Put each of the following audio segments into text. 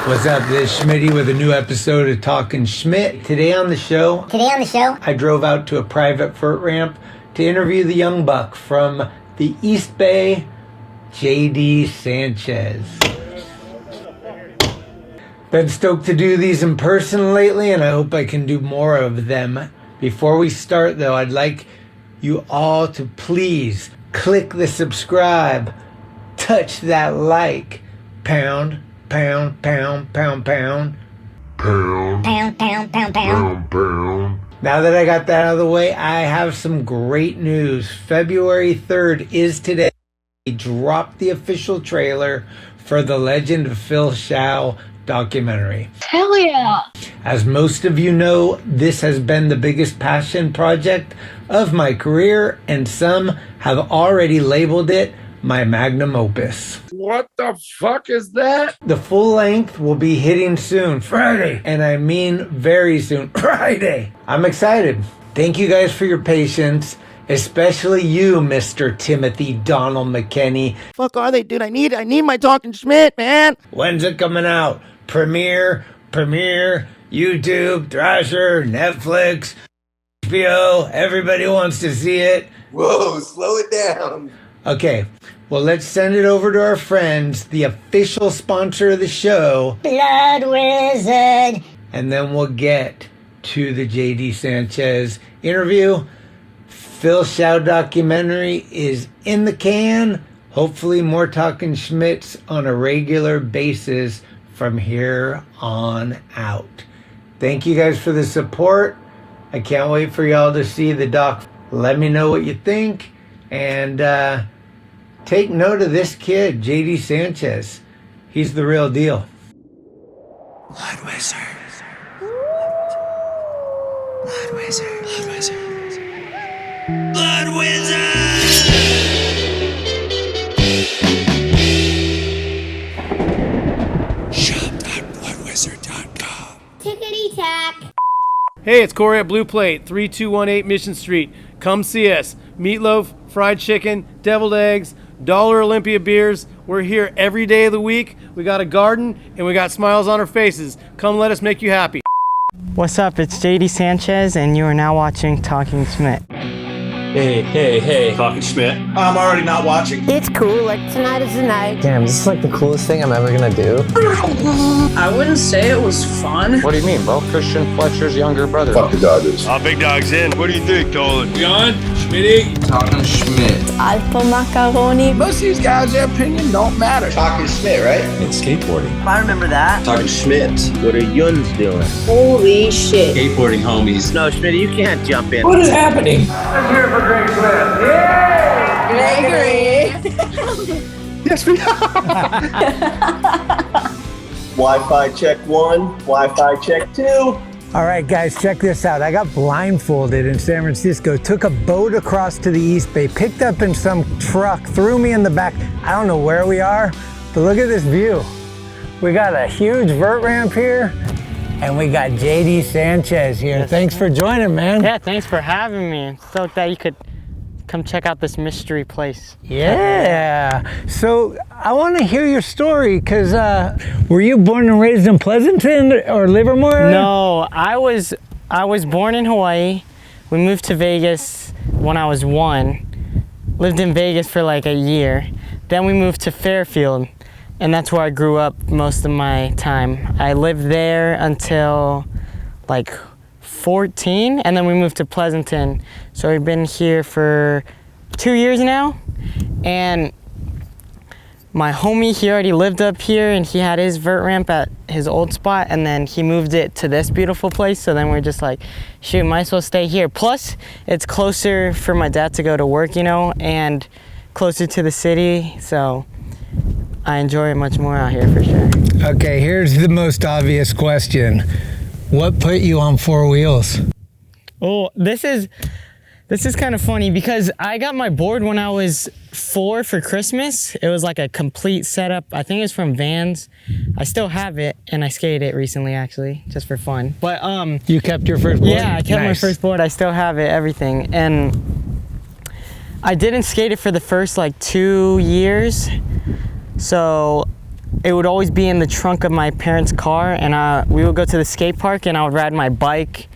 What's up? This is Schmitty with a new episode of TalkinSchmit. Today on the show, I drove out to a private vert ramp to interview the young buck from the East Bay, JD Sanchez. Been stoked to do these in person lately, and I hope I can do more of them. Before we start, though, I'd like you all to please click the subscribe, touch that like, pound, pound, pound, pound, pound. Pound. Pound, pound, pound, pound. Pound, pound. Now that I got that out of the way, I have some great news. February 3rd is today. We dropped the official trailer for the Legend of Phil Sharal documentary. Hell yeah! As most of you know, this has been the biggest passion project of my career, and some have already labeled it my magnum opus. What the fuck is that? The full length will be hitting soon, Friday, and I mean very soon, Friday. I'm excited. Thank you guys for your patience, especially you, Mr. Timothy Donald McKenney. Fuck are they, dude? I need my TalkinSchmit, man. When's it coming out? Premiere, YouTube, Thrasher, Netflix, HBO. Everybody wants to see it. Whoa, slow it down. Okay, well, let's send it over to our friends, the official sponsor of the show, Blood Wizard. and then we'll get to the JD Sanchez interview. Phil Sharal documentary is in the can. Hopefully more TalkinSchmits on a regular basis from here on out. Thank you guys for the support. I can't wait for y'all to see the doc. Let me know what you think, and take note of this kid, JD Sanchez. He's the real deal. Blood Wizard. Blood Wizard. Blood Wizard. Blood Wizard! Shop.bloodwizard.com. Tickety-tack. Hey, it's Corey at Blue Plate, 3218 Mission Street. Come see us. Meatloaf, fried chicken, deviled eggs, Dollar Olympia beers. We're here every day of the week. We got a garden and we got smiles on our faces. Come let us make you happy. What's up? It's JD Sanchez, and you are now watching TalkinSchmit. Hey, TalkinSchmit. I'm already not watching. It's cool, like tonight is the night. Damn, this is like the coolest thing I'm ever gonna do. I wouldn't say it was fun. What do you mean, bro? Christian Fletcher's younger brother. Fuck the Dodgers. Big dog's in. What do you think, Dolan? We on? Schmitty? TalkinSchmit. Alpha macaroni. Most of these guys, their opinion don't matter. TalkinSchmit, right? It's skateboarding. I remember that. TalkinSchmit. What are yuns doing? Holy shit. Skateboarding homies. No, Schmitty, you can't jump in. What is happening? Let's hear it for Great Clip. Yay! Gregory. Yes, we are. Wi-Fi check 1, Wi-Fi check 2. All right, guys, check this out. I got blindfolded in San Francisco, took a boat across to the East Bay, picked up in some truck, threw me in the back. I don't know where we are, but look at this view. We got a huge vert ramp here, and we got JD Sanchez here. Yes. Thanks for joining, man. Yeah, thanks for having me. I'm stoked that you could come check out this mystery place. Yeah. So I want to hear your story, because were you born and raised in Pleasanton or Livermore? No, I was born in Hawaii. We moved to Vegas when I was 1. Lived in Vegas for like a year. Then we moved to Fairfield, and that's where I grew up most of my time. I lived there until like 14, and then we moved to Pleasanton. So we've been here for 2 years now, and my homie, he already lived up here, and he had his vert ramp at his old spot, and then he moved it to this beautiful place. So then we're just like, shoot, might as well stay here. Plus, it's closer for my dad to go to work, you know, and closer to the city. So I enjoy it much more out here for sure. Okay, here's the most obvious question. What put you on 4 wheels? Oh, this is kind of funny because I got my board when I was 4 for Christmas. It was like a complete setup. I think it was from Vans. I still have it, and I skated it recently, actually, just for fun. But you kept your first board? Yeah, I kept my first board. I still have it, everything. And I didn't skate it for the first like 2 years. So it would always be in the trunk of my parents' car, and we would go to the skate park, and I would ride my bike,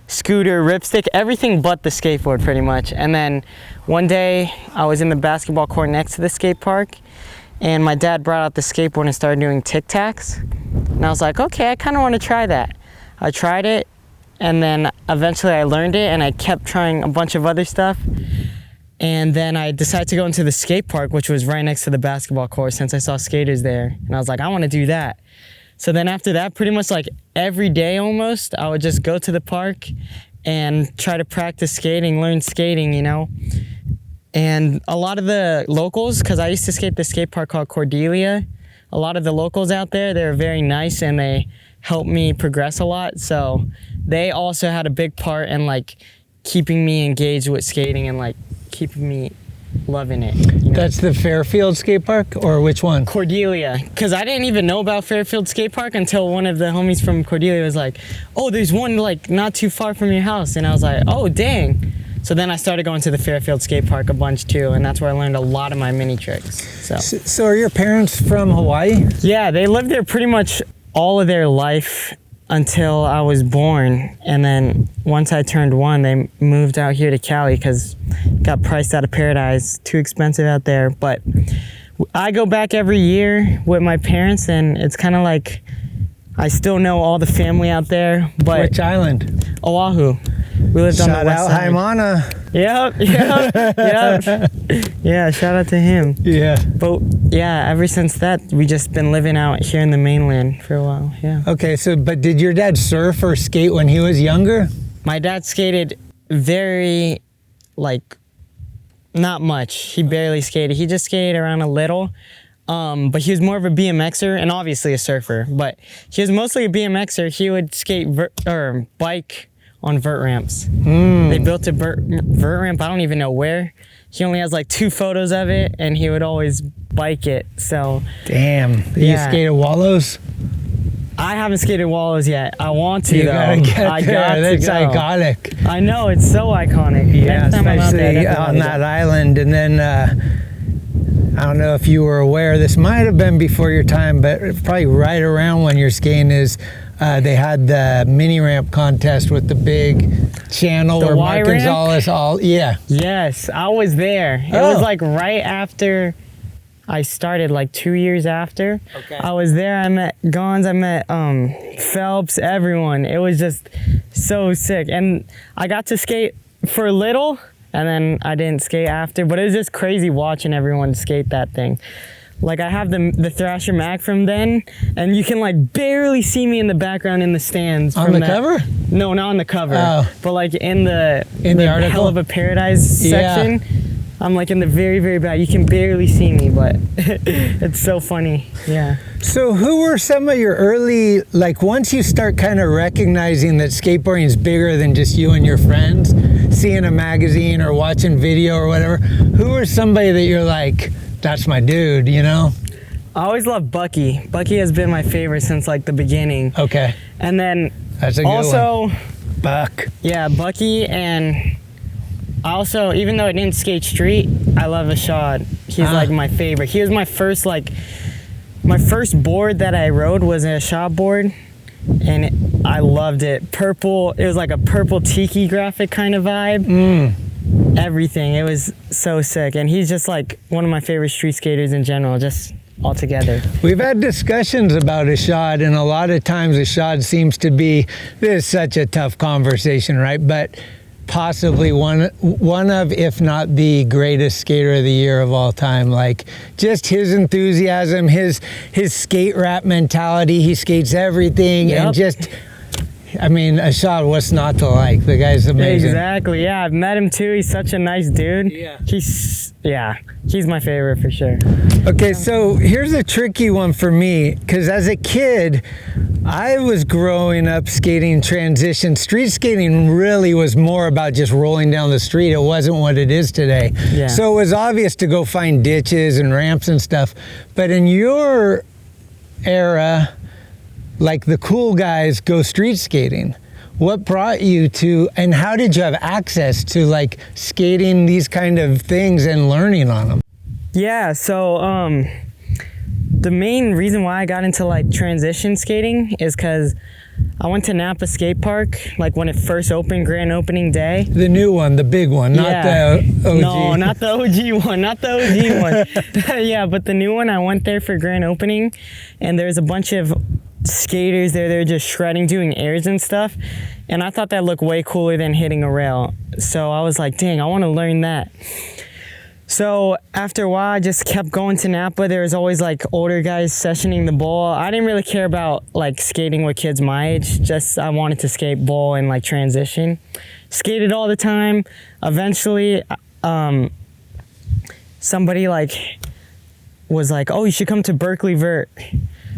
scooter, ripstick, everything but the skateboard pretty much. And then one day I was in the basketball court next to the skate park, and my dad brought out the skateboard and started doing tic-tacs. And I was like, okay, I kind of want to try that. I tried it, and then eventually I learned it, and I kept trying a bunch of other stuff. And then I decided to go into the skate park, which was right next to the basketball court, since I saw skaters there. And I was like, I want to do that. So then after that, pretty much like every day almost, I would just go to the park and try to practice skating, learn skating, you know. And a lot of the locals, because I used to skate the skate park called Cordelia, a lot of the locals out there, they're very nice and they helped me progress a lot. So they also had a big part in like keeping me engaged with skating and like keeping me loving it. You know? That's the Fairfield skate park, or which one? Cordelia, because I didn't even know about Fairfield skate park until one of the homies from Cordelia was like, oh, there's one like not too far from your house. And I was like, oh, dang. So then I started going to the Fairfield skate park a bunch too, and that's where I learned a lot of my mini tricks. So are your parents from Hawaii? Yeah, they lived there pretty much all of their life until I was born, and then once I turned 1, they moved out here to Cali because got priced out of paradise, too expensive out there. But I go back every year with my parents, and it's kind of like I still know all the family out there. But which island? Oahu. We lived on the west Shout out side. Haimana. Yep. Yeah, shout out to him. Yeah. But yeah, ever since that, we just been living out here in the mainland for a while, yeah. Okay, so, but did your dad surf or skate when he was younger? My dad skated very, like, not much. He barely skated. He just skated around a little. But he was more of a BMXer and obviously a surfer. But he was mostly a BMXer. He would skate or bike on vert ramps. They built a vert ramp, I don't even know where. He only has like 2 photos of it, and he would always bike it, so. Damn, you skated Wallows? I haven't skated Wallows yet. I want to, you though. Gotta get there. That's go. iconic. I know, it's so iconic. Yeah, Next time I'm out especially there, on that island. And then, I don't know if you were aware, this might have been before your time, but probably right around when you're skating is, they had the mini ramp contest with the big channel The where Y Mark ramp? Gonzalez Yes, I was there. It was like right after I started, like 2 years after. Okay. I was there, I met Gons, I met Phelps, everyone. It was just so sick. And I got to skate for a little, and then I didn't skate after, but it was just crazy watching everyone skate that thing. Like, I have the Thrasher Mac from then, and you can like barely see me in the background in the stands. On the cover? No, not on the cover. Oh. But like in the article? Hell of a Paradise section. Yeah. I'm like in the very, very back. You can barely see me, but it's so funny. Yeah. So who were some of your early, like once you start kind of recognizing that skateboarding is bigger than just you and your friends, seeing a magazine or watching video or whatever, who were somebody that you're like, that's my dude, you know? I always loved Bucky. Bucky has been my favorite since like the beginning. Okay. And then that's a good also, one. Buck. Yeah, Bucky, and also, even though I didn't skate street, I love Ashad. He's like my favorite. He was my first board that I rode was an Ashad board, and I loved it. Purple, it was like a purple tiki graphic kind of vibe. Everything, it was so sick. And he's just like one of my favorite street skaters in general, just altogether. We've had discussions about Ashad, and a lot of times Ashad seems to be, this is such a tough conversation, right? But possibly one of, if not the greatest skater of the year of all time. Like just his enthusiasm, his skate rap mentality, he skates everything, and just, I mean, Ashad, what's not to like? The guy's amazing. Exactly, yeah, I've met him too. He's such a nice dude. Yeah. He's my favorite for sure. Okay, so here's a tricky one for me, because as a kid, I was growing up skating transition. Street skating really was more about just rolling down the street. It wasn't what it is today. Yeah. So it was obvious to go find ditches and ramps and stuff. But in your era, like the cool guys go street skating. What brought you to, and how did you have access to like skating these kind of things and learning on them? Yeah, so the main reason why I got into like transition skating is because I went to Napa Skate Park like when it first opened, grand opening day. The new one, the big one, not the OG. No, not the OG one, not the OG one. Yeah, but the new one, I went there for grand opening, and there's a bunch of skaters there. They're just shredding, doing airs and stuff, and I thought that looked way cooler than hitting a rail. So I was like, dang, I want to learn that. So after a while, I just kept going to Napa. There was always like older guys sessioning the bowl. I didn't really care about like skating with kids my age. Just I wanted to skate bowl and like transition. Skated all the time. Eventually, somebody like was like, oh, you should come to Berkeley Vert.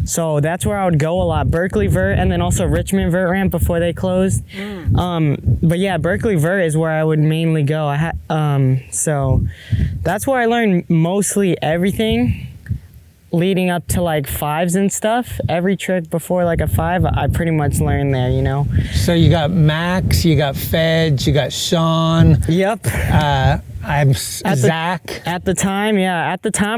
So that's where I would go a lot. Berkeley Vert, and then also Richmond Vert Ramp before they closed. But yeah, Berkeley Vert is where I would mainly go. So that's where I learned mostly everything leading up to like fives and stuff. Every trick before like a five, I pretty much learned there, you know? So you got Max, you got Fedge, you got Sean. Yep. I'm Zach. At the time,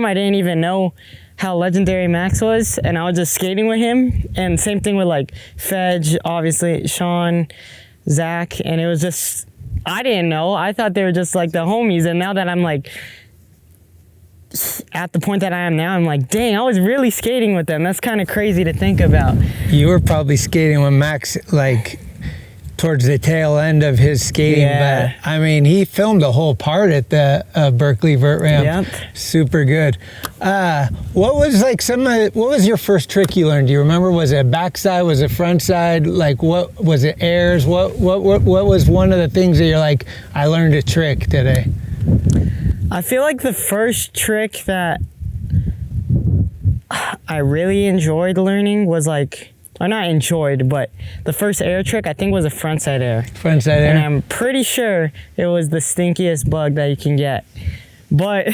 I didn't even know how legendary Max was, and I was just skating with him. And same thing with like Fedge, obviously, Sean, Zach, and it was just, I didn't know. I thought they were just like the homies, and now that I'm like at the point that I am now, I'm like, dang, I was really skating with them. That's kind of crazy to think about. You were probably skating with Max like towards the tail end of his skating, but I mean, he filmed the whole part at the Berkeley Vert Ramp. Yep. Super good. What was like what was your first trick you learned? Do you remember? Was it backside? Was it front side? Like what was it? Airs? What was one of the things that you're like, I learned a trick today? I feel like the first trick that I really enjoyed learning was like, or not enjoyed, but the first air trick I think was a frontside air. Frontside air. And I'm pretty sure it was the stinkiest bug that you can get. But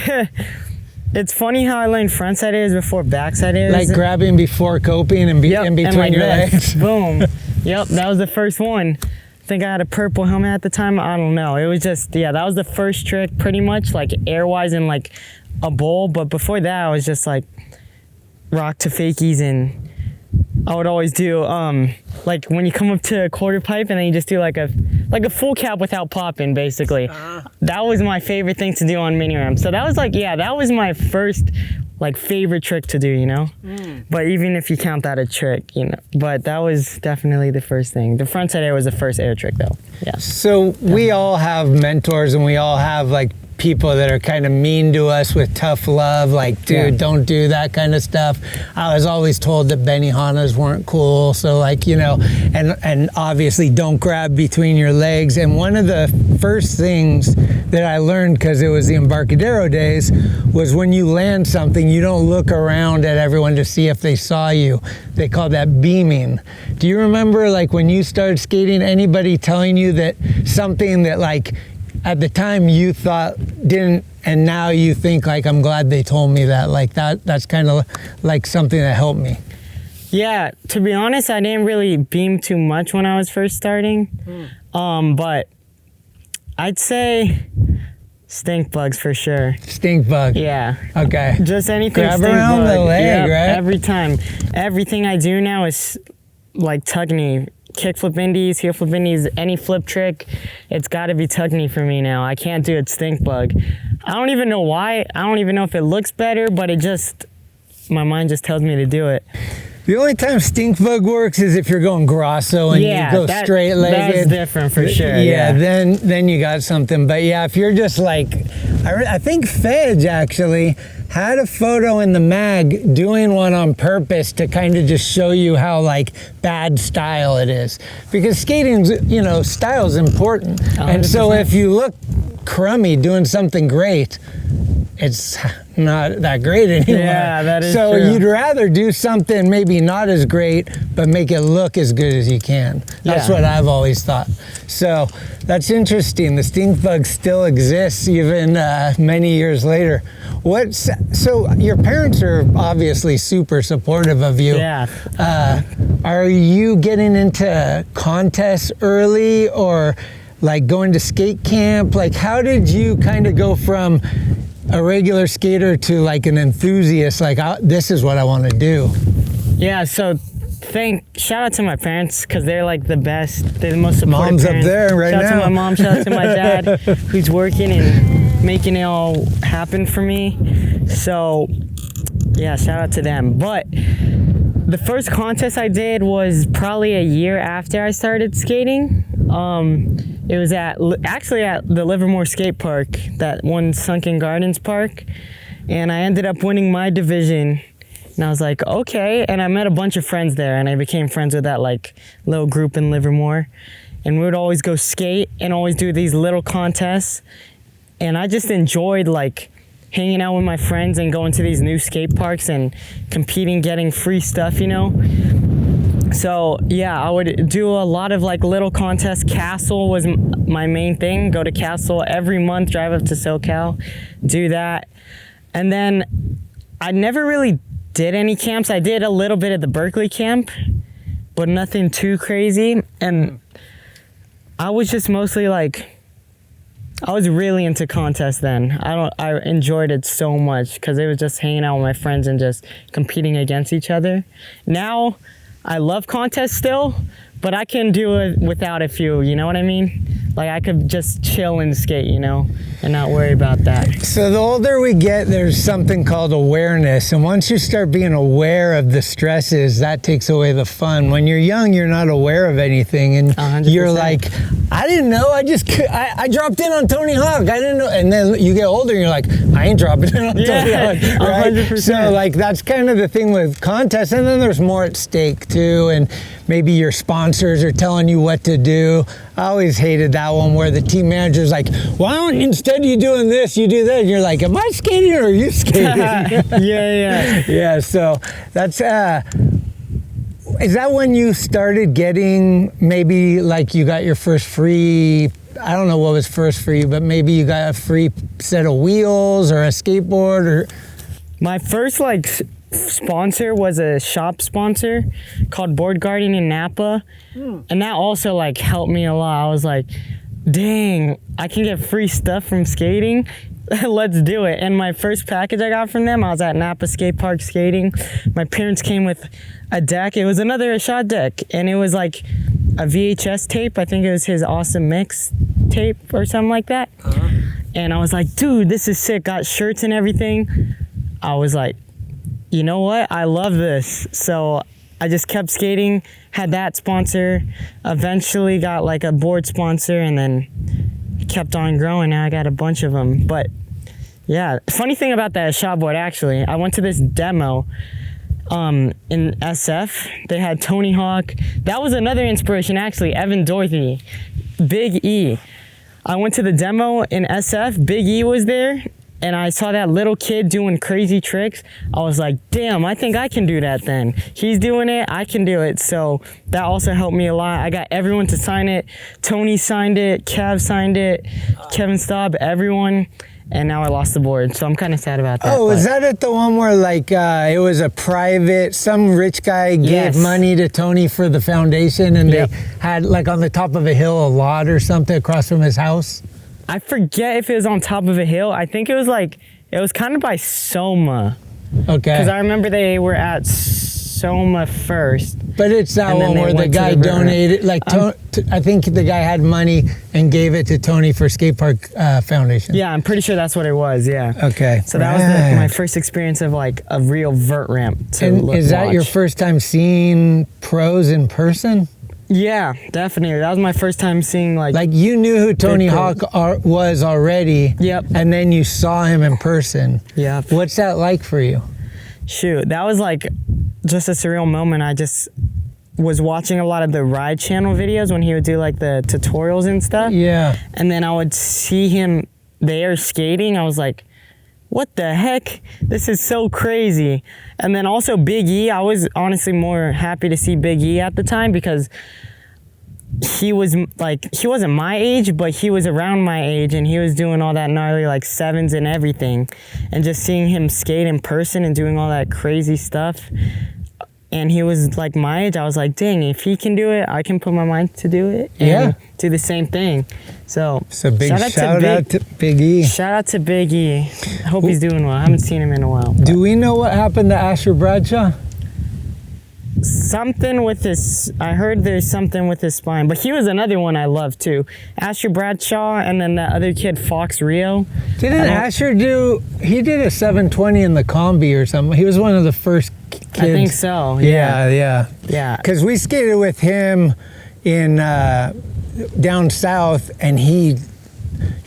it's funny how I learned frontside airs before backside airs. Like grabbing before coping and in between like your legs. Boom. Yep, that was the first one. I think I had a purple helmet at the time. I don't know. It was just, that was the first trick pretty much, like air-wise in like a bowl. But before that, I was just like rock to fakies, and I would always do like when you come up to a quarter pipe and then you just do like a full cap without popping, basically. That was my favorite thing to do on mini ramp. So that was like, that was my first like favorite trick to do, you know? But even if you count that a trick, you know, but that was definitely the first thing. The frontside air was the first air trick though. Yeah. So we all have mentors, and we all have like people that are kind of mean to us with tough love, like, dude, don't do that kind of stuff. I was always told that Benihanas weren't cool, so like, you know, and obviously don't grab between your legs. And one of the first things that I learned, because it was the Embarcadero days, was when you land something, you don't look around at everyone to see if they saw you. They call that beaming. Do you remember, like, when you started skating, anybody telling you that something that, like, at the time you thought didn't, and now you think, like, I'm glad they told me that, like, that's kind of like something that helped me? Yeah, to be honest, I didn't really beam too much when I was first starting. But I'd say stink bugs for sure. Stink bug. Yeah. Okay. Just anything grab stink around bug. the leg, right? Every time. Everything I do now is like tuck knee. Kickflip indies, heel flip indies, any flip trick, it's got to be tuck knee for me now. I can't do it stink bug. I don't even know why. I don't even know if it looks better, but it just, my mind just tells me to do it. The only time stink bug works is if you're going grosso and you go straight legged. That's different for sure. Yeah, then you got something. But yeah, if you're just like, I think Fedge actually had a photo in the mag doing one on purpose to kind of just show you how like bad style it is, because skating's, you know, style's important. 100%. And so if you look crummy doing something great, it's not that great anymore. Yeah, that is so true. You'd rather do something maybe not as great, but make it look as good as you can. That's what I've always thought. So that's interesting. The stink bug still exists even many years later. So your parents are obviously super supportive of you. Yeah. Are you getting into contests early, or like going to skate camp? Like, how did you kind of go from, a regular skater to like an enthusiast, like this is what I want to do? Yeah, so shout out to my parents because they're like the best. They're the most supportive Mom's parents. up there right now. now. Shout out to my mom, shout out to my dad who's working and making it all happen for me. So yeah, shout out to them. But the first contest I did was probably a year after I started skating. It was actually at the Livermore Skate Park, that one Sunken Gardens park. And I ended up winning my division. And I was like, okay. And I met a bunch of friends there, and I became friends with that like little group in Livermore. And we would always go skate and always do these little contests. And I just enjoyed like hanging out with my friends and going to these new skate parks and competing, getting free stuff, you know? So yeah, I would do a lot of like little contests. Castle was my main thing. Go to Castle every month, drive up to SoCal, do that. And then I never really did any camps. I did a little bit at the Berkeley camp, but nothing too crazy. And I was just mostly like, I was really into contests then. I enjoyed it so much because it was just hanging out with my friends and just competing against each other. Now, I love contests still, but I can do it without a few, you know what I mean? Like I could just chill and skate, you know, and not worry about that. So the older we get, there's something called awareness. And once you start being aware of the stresses, that takes away the fun. When you're young, you're not aware of anything. And 100%. You're like, I didn't know. I dropped in on Tony Hawk. I didn't know. And then you get older and you're like, I ain't dropping in on Tony Hawk. Right? 100%. So like, that's kind of the thing with contests. And then there's more at stake too. And maybe your sponsors are telling you what to do. I always hated that one where the team manager's like, why don't instead of you doing this, you do that? And you're like, am I skating or are you skating? Yeah. Yeah, so that's, is that when you started getting, maybe like you got your first free, I don't know what was first for you, but maybe you got a free set of wheels or a skateboard or? My first like sponsor was a shop sponsor called Board Garden in Napa. And that also like helped me a lot. I was like, dang, I can get free stuff from skating. Let's do it. And my first package I got from them, I was at Napa Skate Park skating. My parents came with a deck. It was another shot deck, and it was like a VHS tape. I think it was his Awesome Mix tape or something like that. And I was like, dude, this is sick. Got shirts and everything. I was like, you know what? I love this. So I just kept skating, had that sponsor, eventually got like a board sponsor, and then kept on growing. Now I got a bunch of them. But yeah, funny thing about that shot board, actually, I went to this demo in SF. They had Tony Hawk. That was another inspiration, actually. Evan Dorothy, Big E. I went to the demo in SF. Big E was there, and I saw that little kid doing crazy tricks. I was like, damn, I think I can do that then. He's doing it, I can do it. So that also helped me a lot. I got everyone to sign it. Tony signed it, Kev signed it, Kevin Staub, everyone. And now I lost the board, so I'm kind of sad about that. Oh, is that at the one where like it was a private, some rich guy gave money to Tony for the foundation, and they had like on the top of a hill a lot or something across from his house? I forget if it was on top of a hill. I think it was like, it was kind of by Soma. Okay. Because I remember they were at Soma first. But it's that one where the guy donated, like I think the guy had money and gave it to Tony for Skate Park Foundation. Yeah, I'm pretty sure that's what it was, yeah. Okay. So that was my first experience of like a real vert ramp to Is that your first time seeing pros in person? Yeah, definitely. That was my first time seeing like you knew who Tony Hawk was already. Yep. And then you saw him in person. Yeah. What's that like for you? Shoot, that was like just a surreal moment. I just was watching a lot of the Ride Channel videos when he would do like the tutorials and stuff. Yeah. And then I would see him there skating. I was like, what the heck? This is so crazy. And then also Big E, I was honestly more happy to see Big E at the time because he was like, he wasn't my age, but he was around my age, and he was doing all that gnarly like sevens and everything. And just seeing him skate in person and doing all that crazy stuff, and he was like my age. I was like, dang, if he can do it, I can put my mind to do it and do the same thing. So big shout out to Big E. Shout out to Big E. I hope he's doing well. I haven't seen him in a while. Do we know what happened to Asher Bradshaw? Something with his, I heard there's something with his spine, but he was another one I loved too. Asher Bradshaw, and then that other kid, Fox Rio. Didn't Asher he did a 720 in the combi or something? He was one of the first kids. I think so. Yeah. Because we skated with him in down south, and he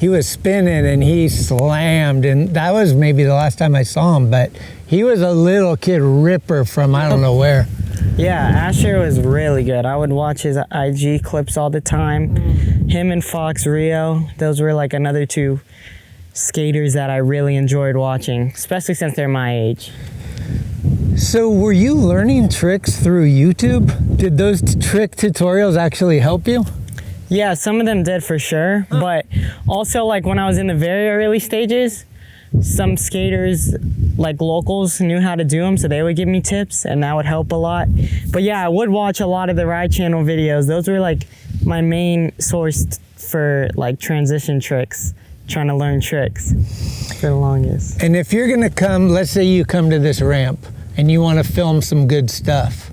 was spinning and he slammed, and that was maybe the last time I saw him, but he was a little kid ripper from I don't know where. Yeah, Asher was really good. I would watch his IG clips all the time. Him and Fox Rio, those were like another two skaters that I really enjoyed watching, especially since they're my age. So were you learning tricks through YouTube? Did those trick tutorials actually help you? Yeah, some of them did for sure, but also like when I was in the very early stages, some skaters, like locals, knew how to do them, so they would give me tips, and that would help a lot. But yeah, I would watch a lot of the Ride Channel videos. Those were like my main source for like transition tricks, trying to learn tricks for the longest. And if you're gonna come, let's say you come to this ramp and you wanna film some good stuff,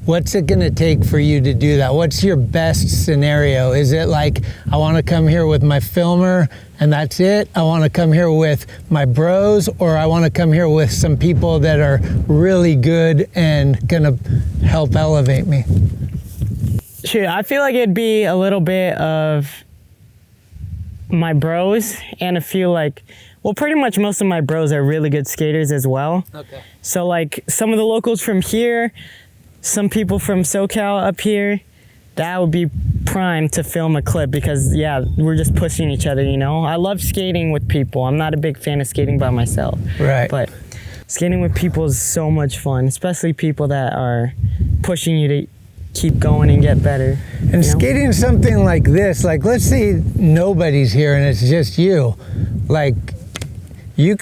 what's it gonna take for you to do that? What's your best scenario? Is it like, I wanna come here with my filmer and that's it? I wanna come here with my bros, or I wanna come here with some people that are really good and gonna help elevate me? Shoot, I feel like it'd be a little bit of my bros and a few like, well, pretty much most of my bros are really good skaters as well. Okay. So like some of the locals from here, some people from SoCal up here, that would be prime to film a clip because yeah, we're just pushing each other, you know? I love skating with people. I'm not a big fan of skating by myself. Right. But skating with people is so much fun, especially people that are pushing you to keep going and get better. And skating something like this, like let's say nobody's here and it's just you, like you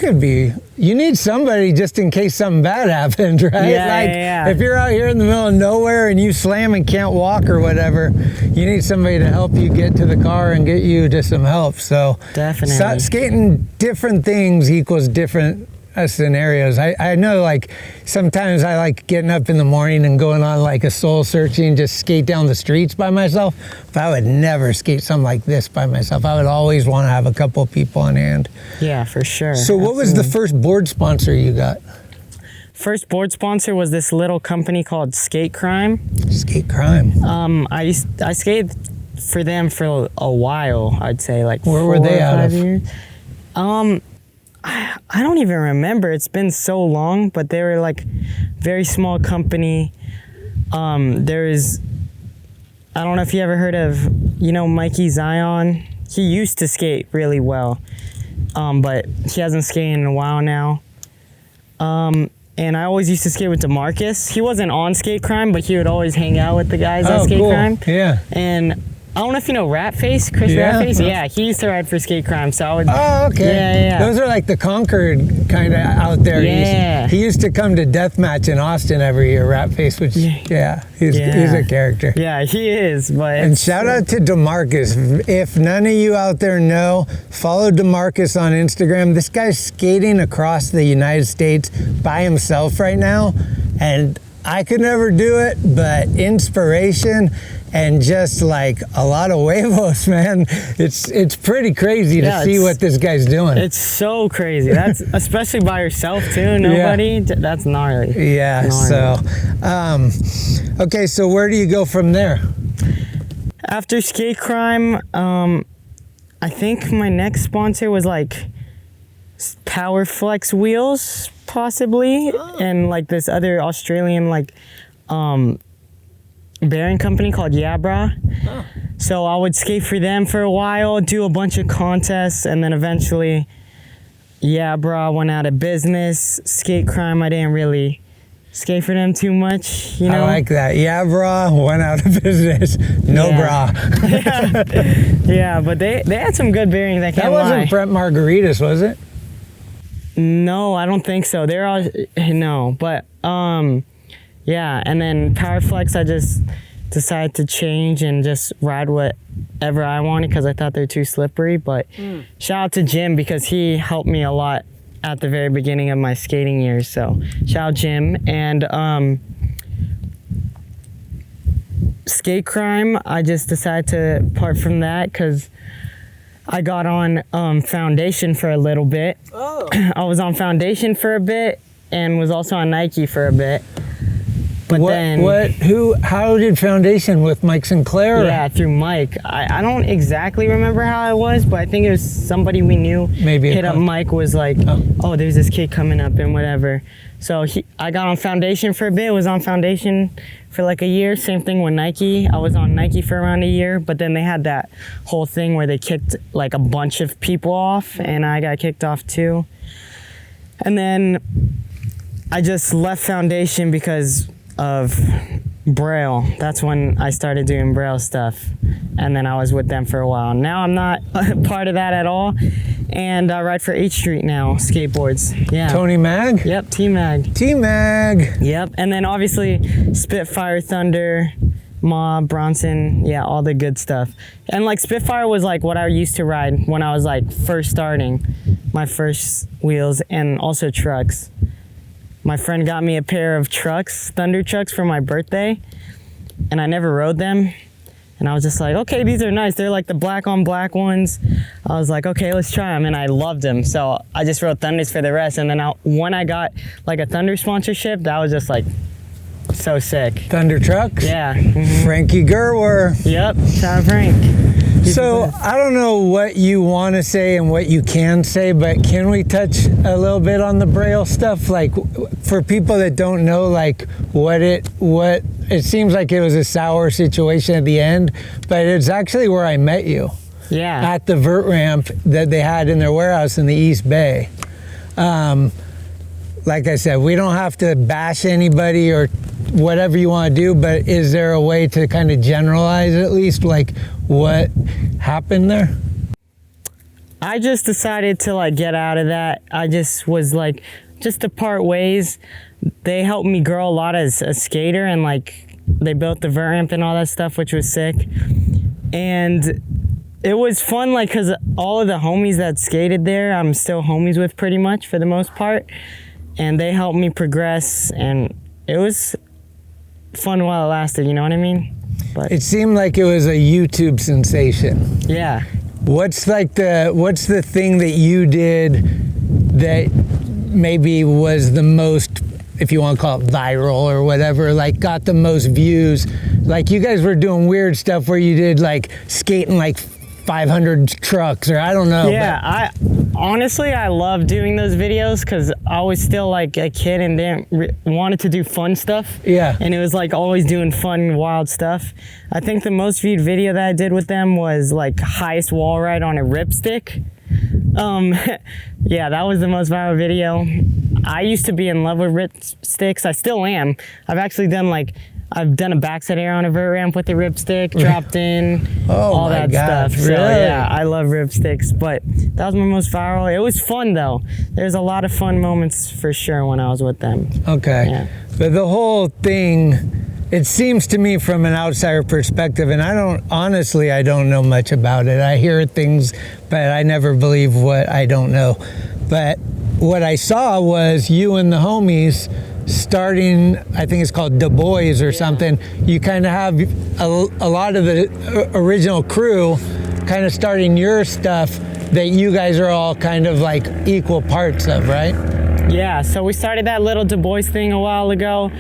need somebody just in case something bad happened, right? Yeah, if you're out here in the middle of nowhere and you slam and can't walk or whatever, you need somebody to help you get to the car and get you to some help. So definitely skating different things equals different scenarios. I know like sometimes I like getting up in the morning and going on like a soul searching, just skate down the streets by myself. But I would never skate something like this by myself. I would always want to have a couple of people on hand. Yeah, for sure. So what was the first board sponsor you got? First board sponsor was this little company called Skate Crime. Skate Crime. I skated for them for a while, I'd say like Where were they out of? years. I don't even remember. It's been so long, but they were like very small company. There's, I don't know if you ever heard of, you know, Mikey Zion. He used to skate really well, but he hasn't skated in a while now. And I always used to skate with DeMarcus. He wasn't on Skate Crime, but he would always hang out with the guys at Skate Crime. Yeah. And I don't know if you know Ratface, Chris Ratface. Yeah, he used to ride for Skate Crime, so I would. Oh, okay. Yeah. Those are like the Concord kind of out there. Yeah. He used to come to Deathmatch in Austin every year. Ratface, which he's a character. Yeah, he is. But and shout out to DeMarcus. If none of you out there know, follow DeMarcus on Instagram. This guy's skating across the United States by himself right now, and I could never do it, but inspiration and just like a lot of huevos, man. It's pretty crazy to see what this guy's doing. It's so crazy. That's especially by yourself too. Nobody. Yeah. That's gnarly. Yeah. Gnarly. So, okay. So where do you go from there? After Skate Crime, I think my next sponsor was like Power Flex Wheels, possibly, and like this other Australian like bearing company called Yabra. So I would skate for them for a while, do a bunch of contests, and then eventually Yabra went out of business. Skate Crime, I didn't really skate for them too much, you know? I like that. Yabra went out of business. No bra. Yeah, but they had some good bearings, I can't lie. That wasn't Brent Margaritas, was it? No, I don't think so. They're all, no, but Yeah, and then Power Flex, I just decided to change and just ride whatever I wanted because I thought they're too slippery. But shout out to Jim because he helped me a lot at the very beginning of my skating years. So shout out Jim. And skate crime, I just decided to part from that because I got on Foundation for a little bit. Oh. I was on Foundation for a bit and was also on Nike for a bit. But how did Foundation with Mike Sinclair? Yeah, through Mike. I don't exactly remember how it was, but I think it was somebody we knew. Maybe hit up Mike, was like, oh, there's this kid coming up and whatever. So I got on Foundation for a bit, was on Foundation for like a year. Same thing with Nike. I was on Nike for around a year, but then they had that whole thing where they kicked like a bunch of people off and I got kicked off too. And then I just left Foundation because of Braille. That's when I started doing Braille stuff, and then I was with them for a while. Now I'm not part of that at all, and I ride for H Street now, skateboards. Yeah. Tony Mag? Yep, T-Mag. T-Mag. Yep, and then obviously Spitfire, Thunder, Mob, Bronson, yeah, all the good stuff. And like Spitfire was like what I used to ride when I was like first starting, my first wheels, and also trucks. My friend got me a pair of trucks, Thunder trucks, for my birthday, and I never rode them. And I was just like, okay, these are nice. They're like the black on black ones. I was like, okay, let's try them. And I loved them. So I just rode Thunders for the rest. And then when I got like a Thunder sponsorship, that was just like so sick. Thunder trucks? Yeah. Frankie Gerwer. Yep, shout out Frank. So I don't know what you want to say and what you can say, but can we touch a little bit on the Braille stuff? Like for people that don't know, like what it seems like it was a sour situation at the end, but it's actually where I met you. Yeah. At the vert ramp that they had in their warehouse in the East Bay. Like I said, we don't have to bash anybody or whatever you want to do, but is there a way to kind of generalize at least like what happened there? I just decided to like get out of that. I just was like, just to part ways. They helped me grow a lot as a skater, and like they built the vert ramp and all that stuff, which was sick. And it was fun, like, cause all of the homies that skated there, I'm still homies with pretty much for the most part. And they helped me progress, and it was fun while it lasted, you know what I mean? But it seemed like it was a YouTube sensation. Yeah. What's the thing that you did that maybe was the most, if you want to call it viral or whatever, like got the most views? Like you guys were doing weird stuff where you did like skating like 500 trucks, or I don't know. Yeah, honestly, I love doing those videos because I was still like a kid and wanted to do fun stuff. Yeah. And it was like always doing fun, wild stuff. I think the most viewed video that I did with them was like highest wall ride on a ripstick. Yeah, that was the most viral video. I used to be in love with ripsticks. I still am. I've done a backside air on a vert ramp with a ripstick, dropped in, all that stuff. Really? So yeah, I love ripsticks, but that was my most viral. It was fun though. There's a lot of fun moments for sure when I was with them. Okay. Yeah. But the whole thing, it seems to me from an outsider perspective, and I don't know much about it. I hear things, but I never believe what I don't know. But what I saw was you and the homies starting, I think it's called Du Bois or something. You kind of have a lot of the original crew kind of starting your stuff that you guys are all kind of like equal parts of, right? Yeah, so we started that little Du Bois thing a while ago.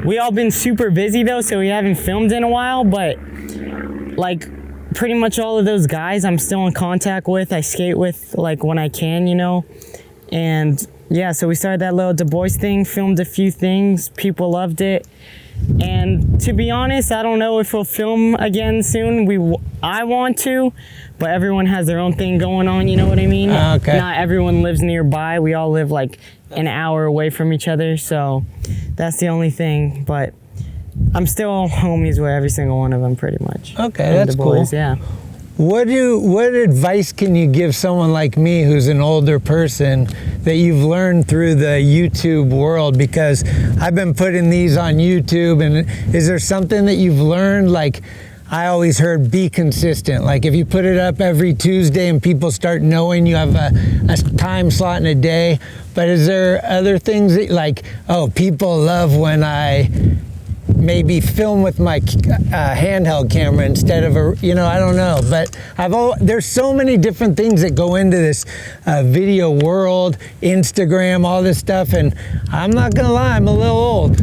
We all been super busy though, so we haven't filmed in a while, but like pretty much all of those guys I'm still in contact with. I skate with like when I can, you know, and yeah, so we started that little Du Bois thing, filmed a few things, people loved it. And to be honest, I don't know if we'll film again soon. I want to, but everyone has their own thing going on, you know what I mean? Okay. Not everyone lives nearby. We all live like an hour away from each other, so that's the only thing. But I'm still homies with every single one of them pretty much. Okay, that's Du Bois, cool. Yeah. What advice can you give someone like me who's an older person that you've learned through the YouTube world? Because I've been putting these on YouTube, and is there something that you've learned? Like, I always heard be consistent. Like if you put it up every Tuesday and people start knowing you have a time slot in a day. But is there other things that like, oh, people love when I maybe film with my handheld camera instead of I don't know. But there's so many different things that go into this video world, Instagram, all this stuff. And I'm not gonna lie, I'm a little old.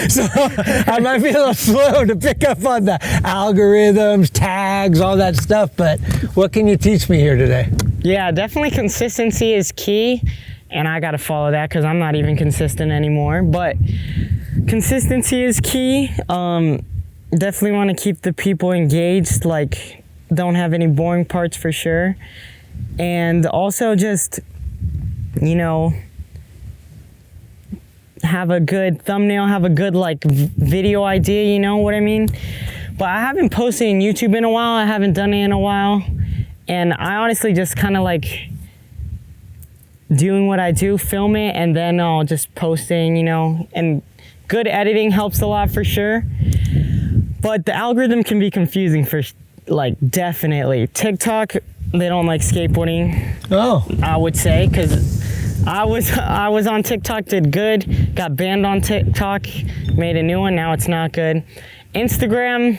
So I might be a little slow to pick up on the algorithms, tags, all that stuff, but what can you teach me here today? Yeah, definitely consistency is key, and I gotta follow that because I'm not even consistent anymore, but consistency is key. Definitely want to keep the people engaged, like don't have any boring parts for sure, and also just, have a good thumbnail, have a good like video idea, you know what I mean? But I haven't posted on YouTube in a while, I haven't done it in a while, and I honestly just kind of like doing what I do, film it, and then I'll just posting, and good editing helps a lot for sure. But the algorithm can be confusing for like definitely. TikTok, they don't like skateboarding. Oh. I would say, because I was on TikTok, did good, got banned on TikTok, made a new one, now it's not good. Instagram,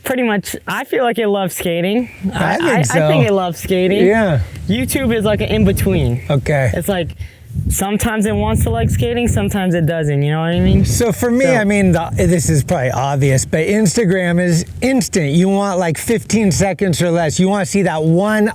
pretty much, I feel like it loves skating. I think it loves skating. Yeah. YouTube is like an in-between. Okay. It's like, sometimes it wants to like skating, sometimes it doesn't, you know what I mean? So for me, I mean, this is probably obvious, but Instagram is instant. You want like 15 seconds or less. You want to see that one.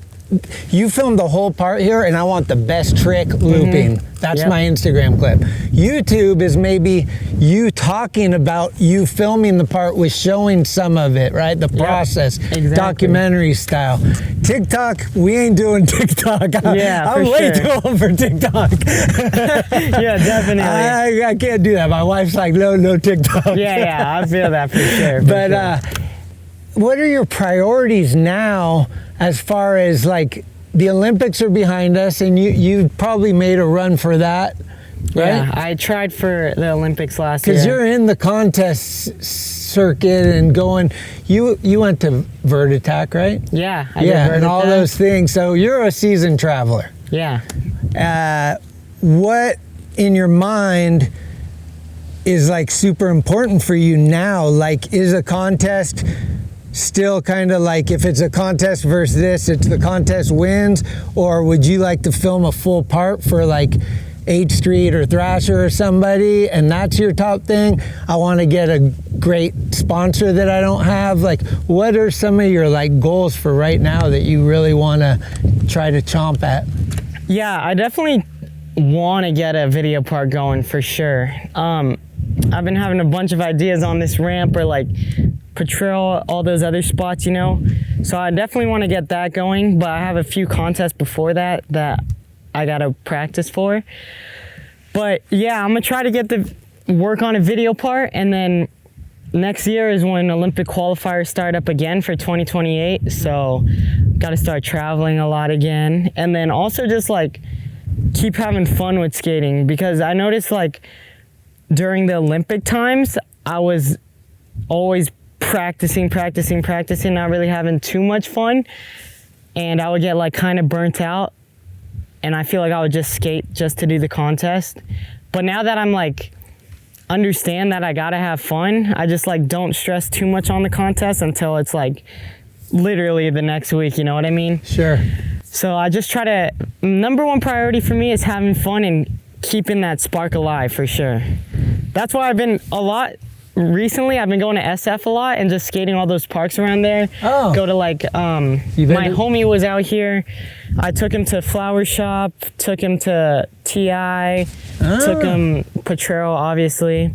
You filmed the whole part here, and I want the best trick looping. That's my Instagram clip. YouTube is maybe you talking about you filming the part with showing some of it, right? The process, documentary style. TikTok, we ain't doing TikTok. I'm way too old for TikTok. Yeah, definitely. I can't do that. My wife's like, no TikTok. Yeah, I feel that for sure. But what are your priorities now? As far as like the Olympics are behind us, and you probably made a run for that, right? Yeah, I tried for the Olympics last year. Because you're in the contest circuit and going. You went to Vert Attack, right? Yeah, I did Vert and all Attack. those things. So you're a seasoned traveler. Yeah. What in your mind is like super important for you now? Like, is a contest still kind of like, if it's a contest versus this, it's the contest wins? Or would you like to film a full part for like 8th Street or Thrasher or somebody, and that's your top thing? I want to get a great sponsor that I don't have. Like, what are some of your like goals for right now that you really want to try to chomp at? Yeah, I definitely want to get a video part going for sure. I've been having a bunch of ideas on this ramp, or like Potrero, all those other spots, so I definitely want to get that going, but I have a few contests before that I gotta practice for. But yeah, I'm gonna try to get the work on a video part, and then next year is when Olympic qualifiers start up again for 2028, so gotta start traveling a lot again, and then also just like keep having fun with skating, because I noticed like during the Olympic times I was always practicing, not really having too much fun, and I would get like kind of burnt out, and I feel like I would just skate just to do the contest. But now that I'm like understand that I gotta have fun, I just like don't stress too much on the contest until it's like literally the next week, you know what I mean? Sure. So I just try to, number one priority for me is having fun and keeping that spark alive for sure. That's why I've been recently I've been going to SF a lot and just skating all those parks around there. Oh. Go to like, my homie was out here. I took him to Flower Shop, took him to TI, took him Potrero, obviously,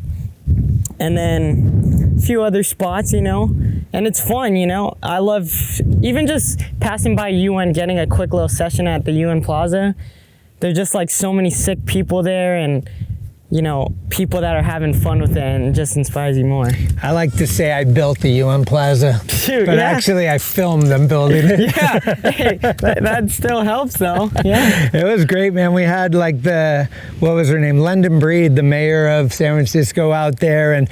and then a few other spots, and it's fun, I love even just passing by UN, getting a quick little session at the UN Plaza. There's just like so many sick people there, and you know, people that are having fun with it, and it just inspires you more. I like to say I built the UN Plaza, Shoot, but yeah. actually I filmed them building it. Yeah, hey, that still helps though. Yeah, it was great, man. We had like what was her name? London Breed, the mayor of San Francisco, out there, and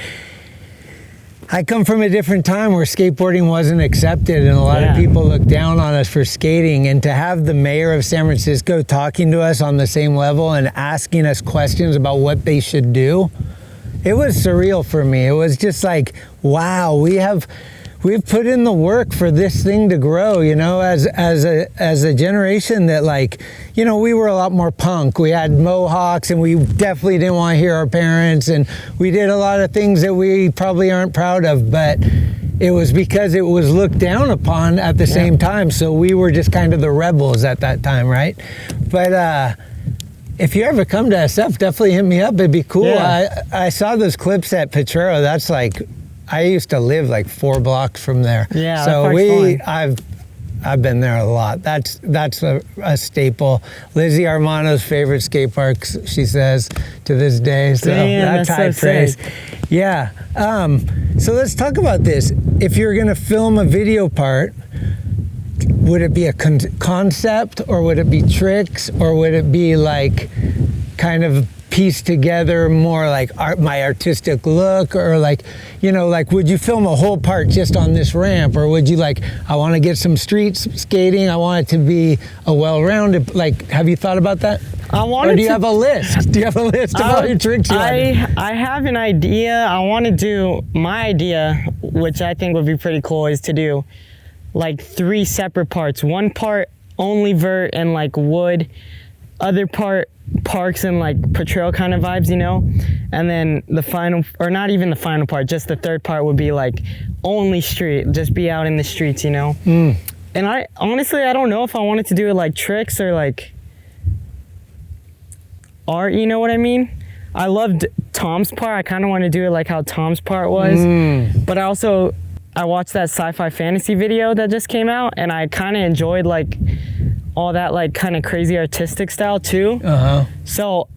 I come from a different time where skateboarding wasn't accepted, and a lot of people looked down on us for skating, and to have the mayor of San Francisco talking to us on the same level and asking us questions about what they should do, it was surreal for me. It was just like, wow, we've put in the work for this thing to grow, you know, as a generation that, like, you know, we were a lot more punk. We had mohawks, and we definitely didn't want to hear our parents, and we did a lot of things that we probably aren't proud of, but it was because it was looked down upon at the same time. So we were just kind of the rebels at that time, right? But if you ever come to SF, definitely hit me up. It'd be cool. Yeah. I saw those clips at Potrero. That's like, I used to live like 4 blocks from there. Yeah, so I've been there a lot. That's a staple. Lizzie Armano's favorite skate parks, she says, to this day. So that's high praise. Yeah. So let's talk about this. If you're gonna film a video part, would it be a concept, or would it be tricks, or would it be like kind of piece together more like my artistic look, or like, you know, like, would you film a whole part just on this ramp, or would you like, I want to get some street skating, I want it to be a well-rounded, like, have you thought about that? Or do you have a list? Do you have a list of all your tricks you I have an idea. I want to do, my idea, which I think would be pretty cool, is to do like 3 separate parts. One part only vert and like wood, other part parks and like Potrero kind of vibes, you know, and then the final, or not even the final part, just the third part would be like only street, just be out in the streets, you know. And I honestly, I don't know if I wanted to do it like tricks or like art, you know what I mean? I loved Tom's part. I kind of want to do it like how Tom's part was, but I watched that sci-fi fantasy video that just came out, and I kind of enjoyed like all that like kind of crazy artistic style too. So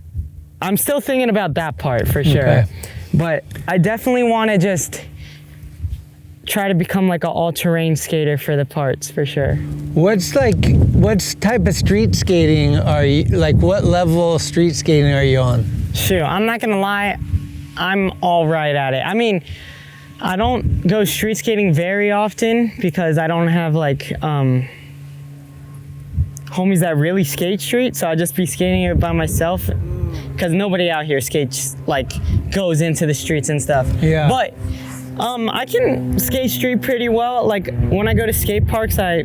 I'm still thinking about that part for sure. But I definitely want to just try to become like an all-terrain skater for the parts for sure. What type of street skating are you, like what level street skating are you on? Shoot, I'm not gonna lie, I'm all right at it. I mean, I don't go street skating very often because I don't have like homies that really skate street, so I'll just be skating it by myself because nobody out here skates, like goes into the streets and stuff. Yeah. But I can skate street pretty well. Like when I go to skate parks, I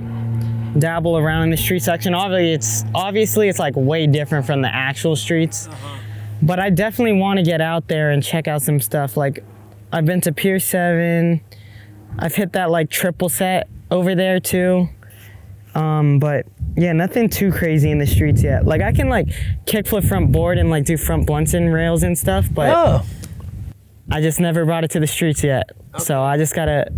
dabble around in the street section. Obviously it's like way different from the actual streets. But I definitely want to get out there and check out some stuff. Like I've been to Pier 7. I've hit that like triple set over there too. But yeah, nothing too crazy in the streets yet. Like I can like kickflip front board and like do front blunts and rails and stuff, but I just never brought it to the streets yet. So I just gotta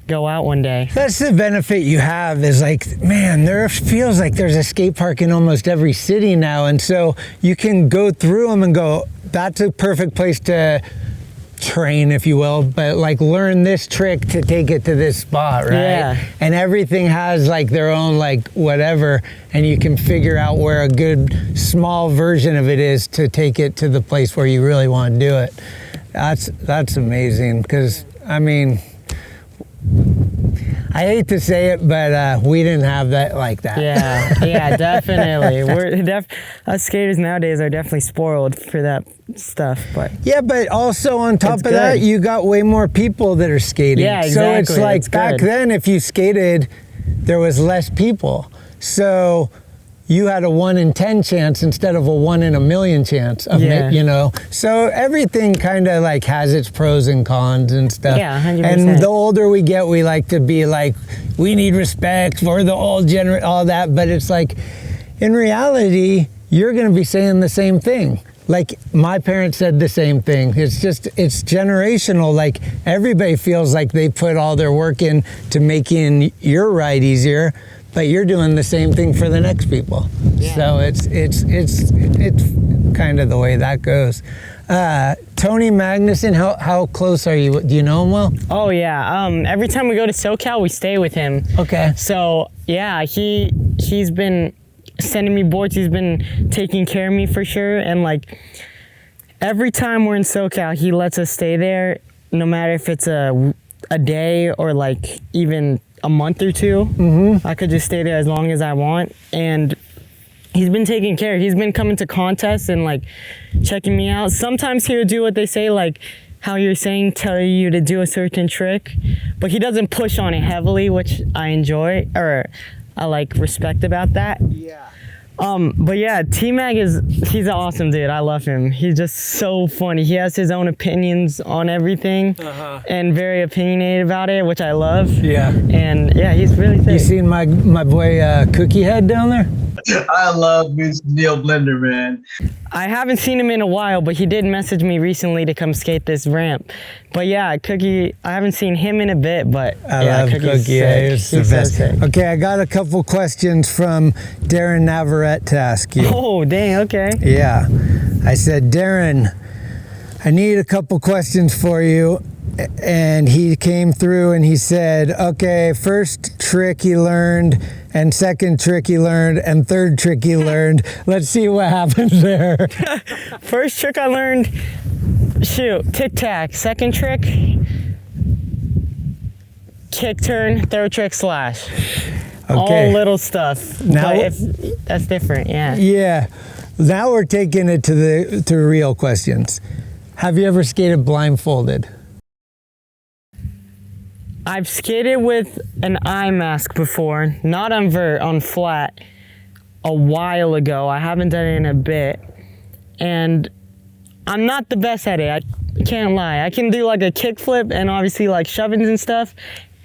go out one day. That's the benefit you have, is like, man, there feels like there's a skate park in almost every city now, and so you can go through them and go, that's a perfect place to train, if you will, but like learn this trick to take it to this spot, right? Yeah. And everything has like their own like whatever, and you can figure out where a good small version of it is to take it to the place where you really want to do it. That's amazing, because I mean, I hate to say it, but we didn't have that like that. Yeah, definitely. Us skaters nowadays are definitely spoiled for that stuff. But yeah, but also on top of that, you got way more people that are skating. Yeah, exactly. So it's like back then, if you skated, there was less people. So you had a 1 in 10 chance instead of a 1 in a million chance of it, you know. So everything kind of like has its pros and cons and stuff. Yeah, 100%. And the older we get, we like to be like, we need respect for the old generation, all that. But it's like, in reality, you're going to be saying the same thing. Like my parents said the same thing. It's just, it's generational. Like everybody feels like they put all their work in to making your ride easier, but you're doing the same thing for the next people. Yeah. So it's kind of the way that goes. Tony Magnuson, how close are you? Do you know him well? Oh yeah. Every time we go to SoCal, we stay with him. Okay. So yeah, he's been sending me boards. He's been taking care of me for sure. And like every time we're in SoCal, he lets us stay there, no matter if it's a day or like even a month or two. Mm-hmm. I could just stay there as long as I want. And he's been taking care. He's been coming to contests and like checking me out. Sometimes he'll do what they say, like how you're saying, tell you to do a certain trick, but he doesn't push on it heavily, which I enjoy, or I like respect about that. Yeah. But yeah, T-Mag he's an awesome dude. I love him. He's just so funny. He has his own opinions on everything and very opinionated about it, which I love. Yeah. And yeah, he's really sick. You seen my boy Cookie Head down there? I love me some Neil Blender, man. I haven't seen him in a while, but he did message me recently to come skate this ramp. But yeah, Cookie, I haven't seen him in a bit, but I yeah, love Cookie's Cookie. Yeah, he's the best. So sick. Okay, I got a couple questions from Darren Navarrete to ask you. Oh, dang, okay. Yeah. I said, Darren, I need a couple questions for you. And he came through and he said, okay, first trick he learned, and second trick he learned, and third trick he learned. Let's see what happens there. First trick I learned, shoot, tic-tac. Second trick, kick turn. Third trick, slash. Okay. All little stuff. Now, but that's different, yeah. Yeah. Now we're taking it to real questions. Have you ever skated blindfolded? I've skated with an eye mask before, not on vert, on flat, a while ago. I haven't done it in a bit. And I'm not the best at it, I can't lie. I can do like a kickflip and obviously like shovings and stuff.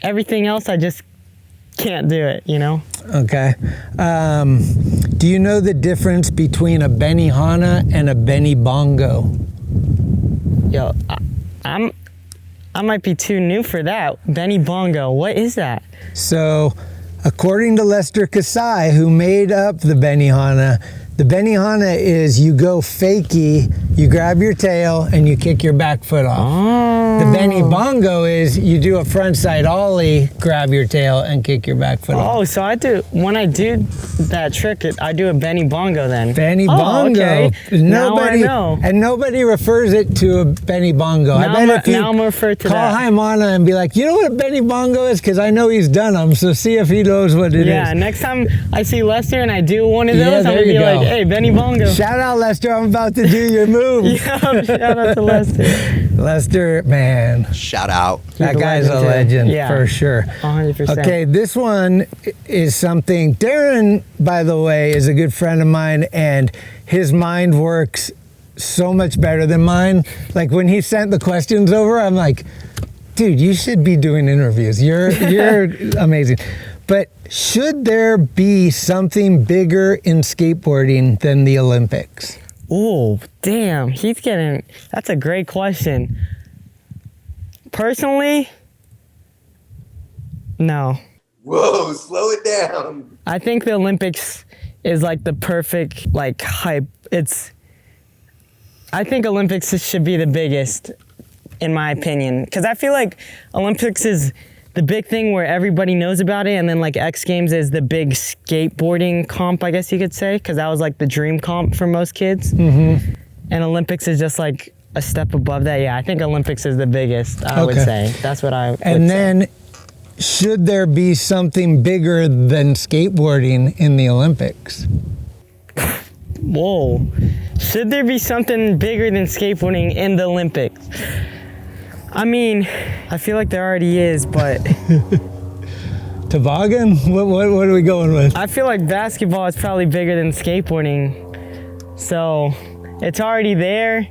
Everything else, I just can't do it, you know? Okay. Do you know the difference between a Benihana and a Benny Bongo? Yo, I might be too new for that. Benny Bongo, what is that? So, according to Lester Kasai, who made up the Benihana, the Benihana is you go fakie, you grab your tail, and you kick your back foot off. Oh. The Benny Bongo is you do a frontside ollie, grab your tail, and kick your back foot off. Oh, so when I do that trick, I do a Benny Bongo then. Benny Bongo. Okay. Now I know. And nobody refers it to a Benny Bongo. Now I bet if you I'm referred to call that. Haimana and be like, you know what a Benny Bongo is? Because I know he's done them, so see if he knows what it is. Yeah, next time I see Lester and I do one of those, I'm there going to you be go. like, hey, Benny Bongo. Shout out, Lester. I'm about to do your move. Yeah, shout out to Lester. Lester, man. Shout out. That a guy's a legend, too. legend, Yeah. for sure. 100%. Okay, this one is something. Darren, by the way, is a good friend of mine, and his mind works so much better than mine. Like when he sent the questions over, I'm like, dude, you should be doing interviews. You're amazing. But should there be something bigger in skateboarding than the Olympics? Oh, damn. That's a great question. Personally, no. Whoa, slow it down. I think the Olympics is like the perfect like hype. I think Olympics should be the biggest, in my opinion, because I feel like Olympics is the big thing where everybody knows about it, and then like X Games is the big skateboarding comp, I guess you could say, because that was like the dream comp for most kids. Mm-hmm. And Olympics is just like a step above that. Yeah, I think Olympics is the biggest, I would say. That's what I would say. And then, should there be something bigger than skateboarding in the Olympics? Whoa. Should there be something bigger than skateboarding in the Olympics? I mean, I feel like there already is, but... Toboggan? What are we going with? I feel like basketball is probably bigger than skateboarding. So, it's already there.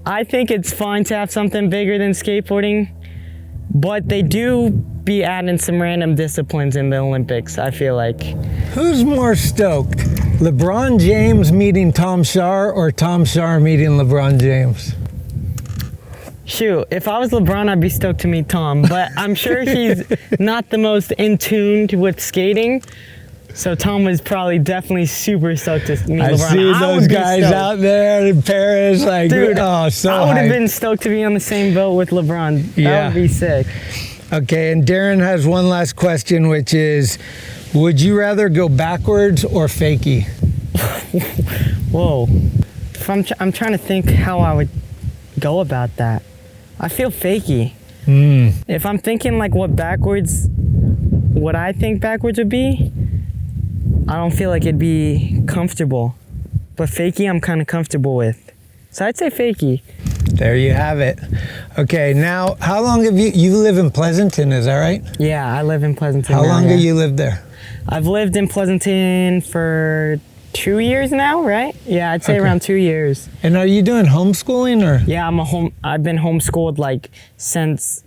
I think it's fine to have something bigger than skateboarding, but they do be adding some random disciplines in the Olympics, I feel like. Who's more stoked? LeBron James meeting Tom Shar or Tom Shar meeting LeBron James? Shoot, if I was LeBron, I'd be stoked to meet Tom, but I'm sure he's not the most in tune with skating. So Tom was probably definitely super stoked to meet I LeBron. see those would be guys stoked. out there in Paris, like, Dude, oh, so I would have hyped. been stoked to be on the same boat with LeBron. That Yeah. would be sick. Okay, and Darren has one last question, which is, would you rather go backwards or fakie? Whoa. If I'm trying to think how I would go about that. I feel fakey. If I'm thinking like what I think backwards would be, I don't feel like it'd be comfortable. But fakey, I'm kind of comfortable with. So I'd say fakey. There you have it. Okay, now, how long have you live in Pleasanton, is that right? Yeah, I live in Pleasanton. How now, long yeah. have you lived there? I've lived in Pleasanton for 2 years now, right? Yeah, I'd say Okay. around 2 years. And are you doing homeschooling or? Yeah, I've been homeschooled like since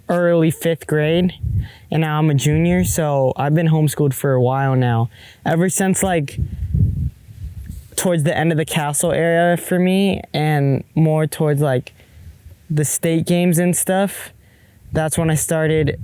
early 5th grade, and now I'm a junior, so I've been homeschooled for a while now. Ever since like towards the end of the castle era for me, and more towards like the state games and stuff, that's when I started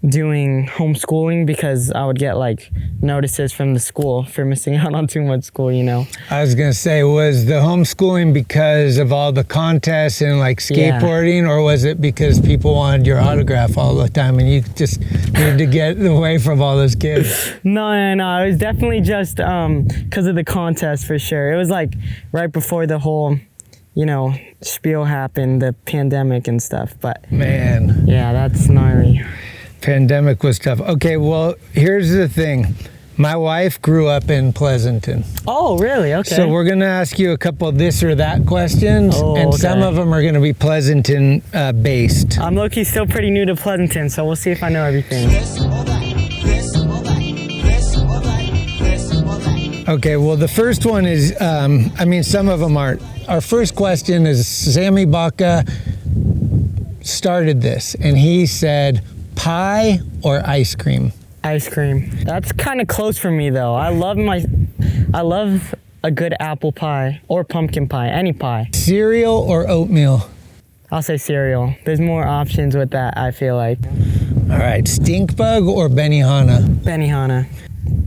doing homeschooling, because I would get like notices from the school for missing out on too much school, you know. I was gonna say, was the homeschooling because of all the contests and like skateboarding, or was it because people wanted your autograph all the time and you just needed to get away from all those kids? No, it was definitely just because of the contest for sure. It was like right before the whole, you know, spiel happened, the pandemic and stuff, but Man, yeah, that's gnarly. pandemic was tough. Okay, well, here's the thing. My wife grew up in Pleasanton. Oh, really? Okay. So we're gonna ask you a couple this or that questions, and some of them are gonna be Pleasanton based. I'm low-key still pretty new to Pleasanton, so we'll see if I know everything. Okay, well, the first one is, I mean, some of them aren't. Our first question is, Sammy Baca started this, and he said, pie or ice cream? Ice cream. That's kind of close for me though. I love a good apple pie or pumpkin pie, any pie. Cereal or oatmeal? I'll say cereal. There's more options with that, I feel like. All right, stink bug or Benihana? Benihana,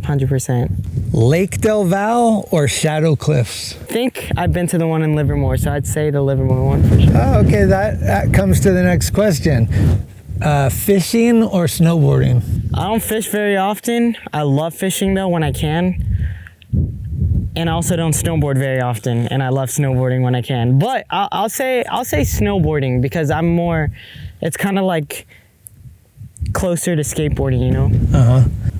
100%. Lake Del Val or Shadow Cliffs? I think I've been to the one in Livermore, so I'd say the Livermore one for sure. Oh, okay, that comes to the next question. Fishing or snowboarding? I don't fish very often. I love fishing though when I can. And I also don't snowboard very often, and I love snowboarding when I can. But I'll say snowboarding, because I'm more, it's kind of like closer to skateboarding, you know?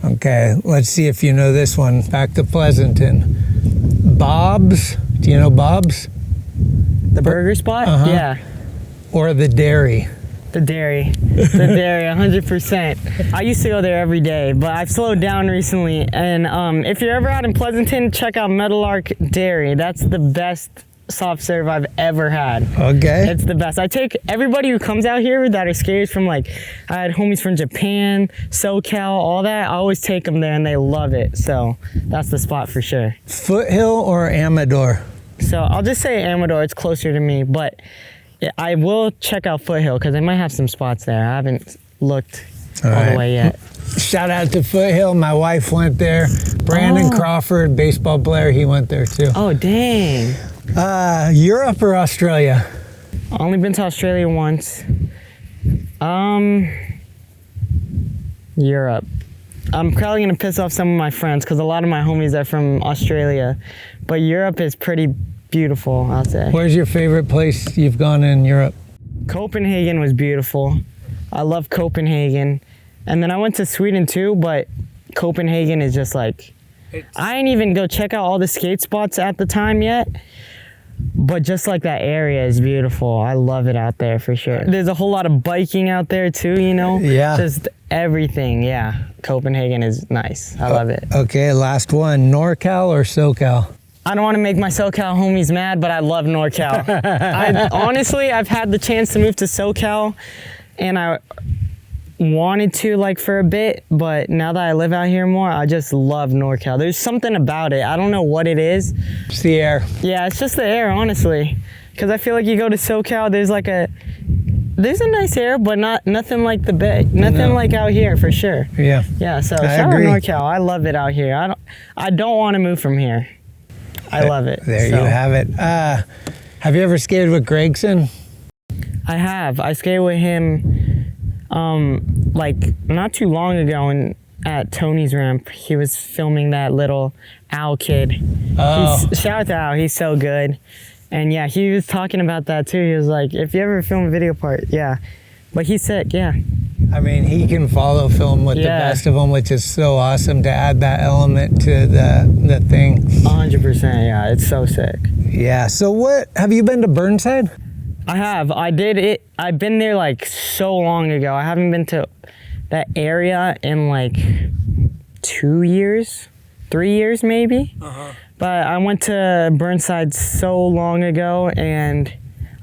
Okay, let's see if you know this one. Back to Pleasanton. Bob's, do you know Bob's? The burger spot? Yeah. Or the Dairy? The dairy, 100%. I used to go there every day, but I've slowed down recently. And if you're ever out in Pleasanton, check out Meadowlark Dairy. That's the best soft serve I've ever had. Okay. It's the best. I take everybody who comes out here that are skaters from, like, I had homies from Japan, SoCal, all that. I always take them there and they love it. So that's the spot for sure. Foothill or Amador? So I'll just say Amador. It's closer to me, but I will check out Foothill because they might have some spots there. I haven't looked all the way yet. Shout out to Foothill. My wife went there. Brandon Crawford, baseball player, he went there too. Oh, dang. Europe or Australia? Only been to Australia once. Europe. I'm probably gonna piss off some of my friends because a lot of my homies are from Australia, but Europe is pretty beautiful, I'll say. Where's your favorite place you've gone in Europe? Copenhagen was beautiful. I love Copenhagen. And then I went to Sweden too, but Copenhagen is just like, I didn't even go check out all the skate spots at the time yet, but just like that area is beautiful. I love it out there for sure. There's a whole lot of biking out there too, you know? Yeah. Just everything, yeah. Copenhagen is nice. I love it. Okay, last one. NorCal or SoCal? I don't want to make my SoCal homies mad, but I love NorCal. Honestly, I've had the chance to move to SoCal, and I wanted to, like, for a bit, but now that I live out here more, I just love NorCal. There's something about it. I don't know what it is. It's the air. Yeah, it's just the air, honestly. Because I feel like you go to SoCal, there's like there's a nice area, but nothing like the Bay. Nothing like out here for sure. Yeah. Yeah. So I shout out agree. NorCal. I love it out here. I don't want to move from here. I love it. There so. you have it. Have you ever skated with Gregson? I have. I skated with him, like not too long ago at Tony's ramp. He was filming that little Al kid. Oh. Shout out to Al. He's so good. And yeah, he was talking about that too. He was like, if you ever film a video part, yeah. But he's sick, yeah. I mean, he can follow film with the best of them, which is so awesome to add that element to the thing. 100%, yeah. It's so sick. Yeah. So what, have you been to Burnside? I have. I did it. I've been there like so long ago. I haven't been to that area in like 2 years, 3 years maybe. But I went to Burnside so long ago and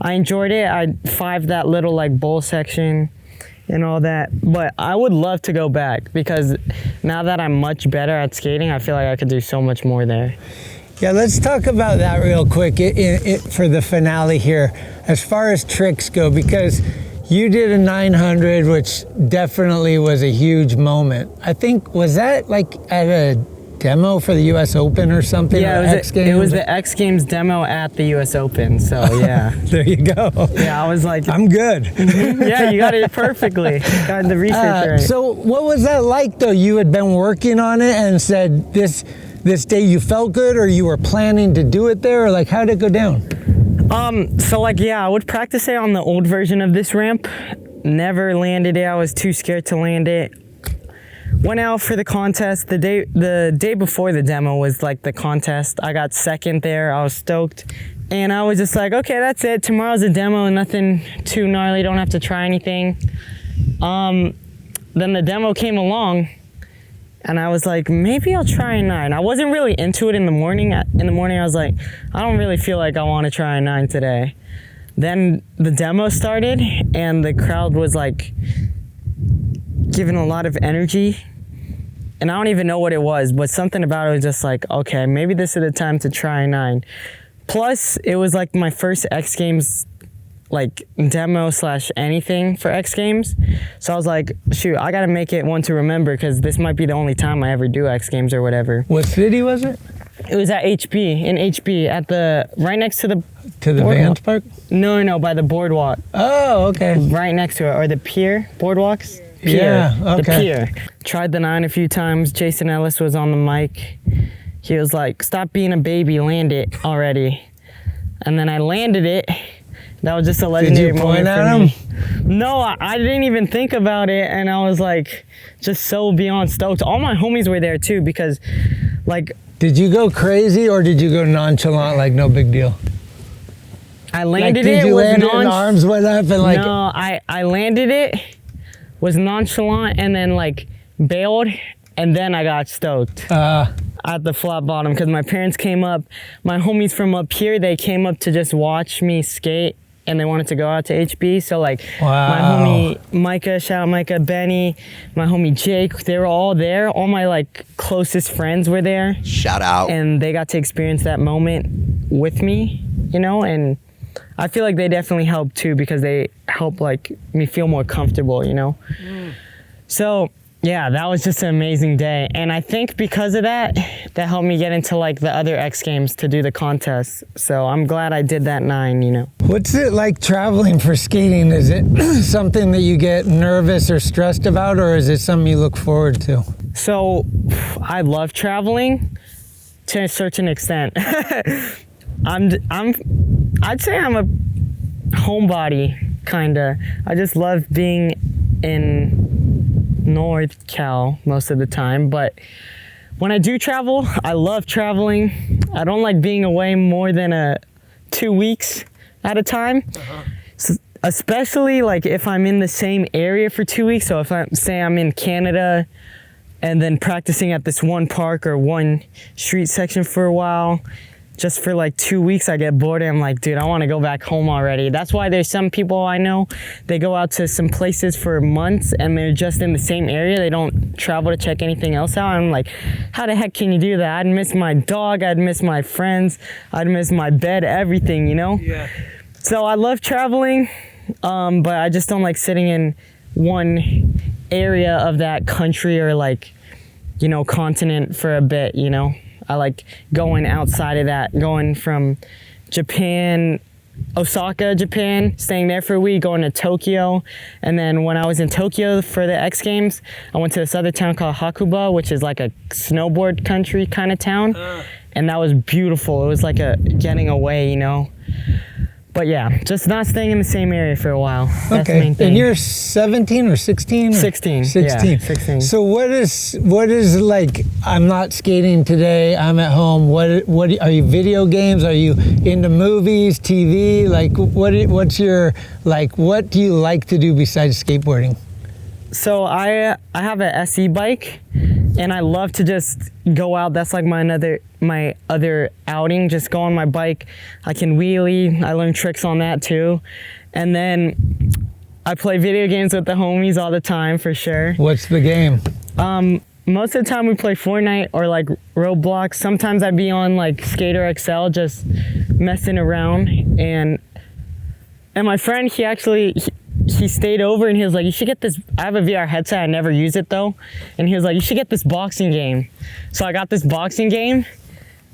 I enjoyed it. I fived that little like bowl section and all that. But I would love to go back because now that I'm much better at skating, I feel like I could do so much more there. Yeah, let's talk about that real quick for the finale here, as far as tricks go, because you did a 900, which definitely was a huge moment. I think, was that like at a demo for the US Open or something? Yeah, or it was the X Games demo at the US Open, so yeah. There you go. Yeah, I was like... I'm good. Yeah, you got it perfectly. Got the research right. So what was that like though? You had been working on it and said this day you felt good, or you were planning to do it there, or like how'd it go down? So like, yeah, I would practice it on the old version of this ramp. Never landed it. I was too scared to land it. Went out for the contest. The day before the demo was like the contest. I got second there. I was stoked. And I was just like, okay, that's it. Tomorrow's a demo, nothing too gnarly. Don't have to try anything. Then the demo came along and I was like, maybe I'll try a 9. I wasn't really into it in the morning. In the morning, I was like, I don't really feel like I want to try a 9 today. Then the demo started and the crowd was like giving a lot of energy. And I don't even know what it was, but something about it was just like, okay, maybe this is the time to try a 9. Plus, it was like my first X Games like demo / anything for X Games. So I was like, shoot, I gotta make it one to remember because this might be the only time I ever do X Games or whatever. What city was it? It was at HB, in HB, at the, right next to the... To the Vans Park? No, by the boardwalk. Oh, okay. Right next to it, or the pier, boardwalks? Pier. Yeah, okay. The pier. Tried the 9 a few times. Jason Ellis was on the mic. He was like, stop being a baby, land it already. And then I landed it. That was just a legendary moment for me. No, I didn't even think about it, and I was like, just so beyond stoked. All my homies were there too, because like... Did you go crazy, or did you go nonchalant, like no big deal? I landed like, it. Did you land it and arms went up and like... No, I landed it, was nonchalant, and then like bailed, and then I got stoked. At the flat bottom, because my parents came up. My homies from up here, they came up to just watch me skate, and they wanted to go out to HB. So like my homie Micah, shout out Micah, Benny, my homie Jake, they were all there. All my like closest friends were there. Shout out. And they got to experience that moment with me, you know, and I feel like they definitely helped too, because they helped like me feel more comfortable, you know. So yeah, that was just an amazing day. And I think because of that, that helped me get into like the other X Games to do the contest. So I'm glad I did that 9, you know. What's it like traveling for skating? Is it something that you get nervous or stressed about, or is it something you look forward to? So I love traveling to a certain extent. I'd say I'm a homebody, kinda. I just love being in North Cal most of the time, but when I do travel, I love traveling. I don't like being away more than 2 weeks at a time. So, especially like if I'm in the same area for 2 weeks. So if I'm in Canada and then practicing at this one park or one street section for a while, just for like 2 weeks, I get bored and I'm like, dude, I want to go back home already. That's why there's some people I know, they go out to some places for months and they're just in the same area. They don't travel to check anything else out. I'm like, how the heck can you do that? I'd miss my dog, I'd miss my friends, I'd miss my bed, everything, you know? Yeah. So I love traveling. but I just don't like sitting in one area of that country or like, you know, continent for a bit, you know. I like going outside of that, going from Japan, Osaka, Japan, staying there for a week, going to Tokyo. And then when I was in Tokyo for the X Games, I went to this other town called Hakuba, which is like a snowboard country kind of town. And that was beautiful. It was like a getting away, you know. But yeah, just not staying in the same area for a while. That's the main thing. And you're 17 or 16? 16. 16. Yeah, 16. So what is like, I'm not skating today, I'm at home. What are you, video games? Are you into movies, TV? Like what's your, like, what do you like to do besides skateboarding? So I have an SE bike and I love to just go out. That's like my other outing, just go on my bike. I can wheelie, I learn tricks on that too. And then I play video games with the homies all the time for sure. What's the game? Most of the time we play Fortnite or like Roblox. Sometimes I'd be on like Skater XL just messing around. And my friend, he stayed over and he was like, you should get this. I have a VR headset, I never use it though. And he was like, you should get this boxing game. So I got this boxing game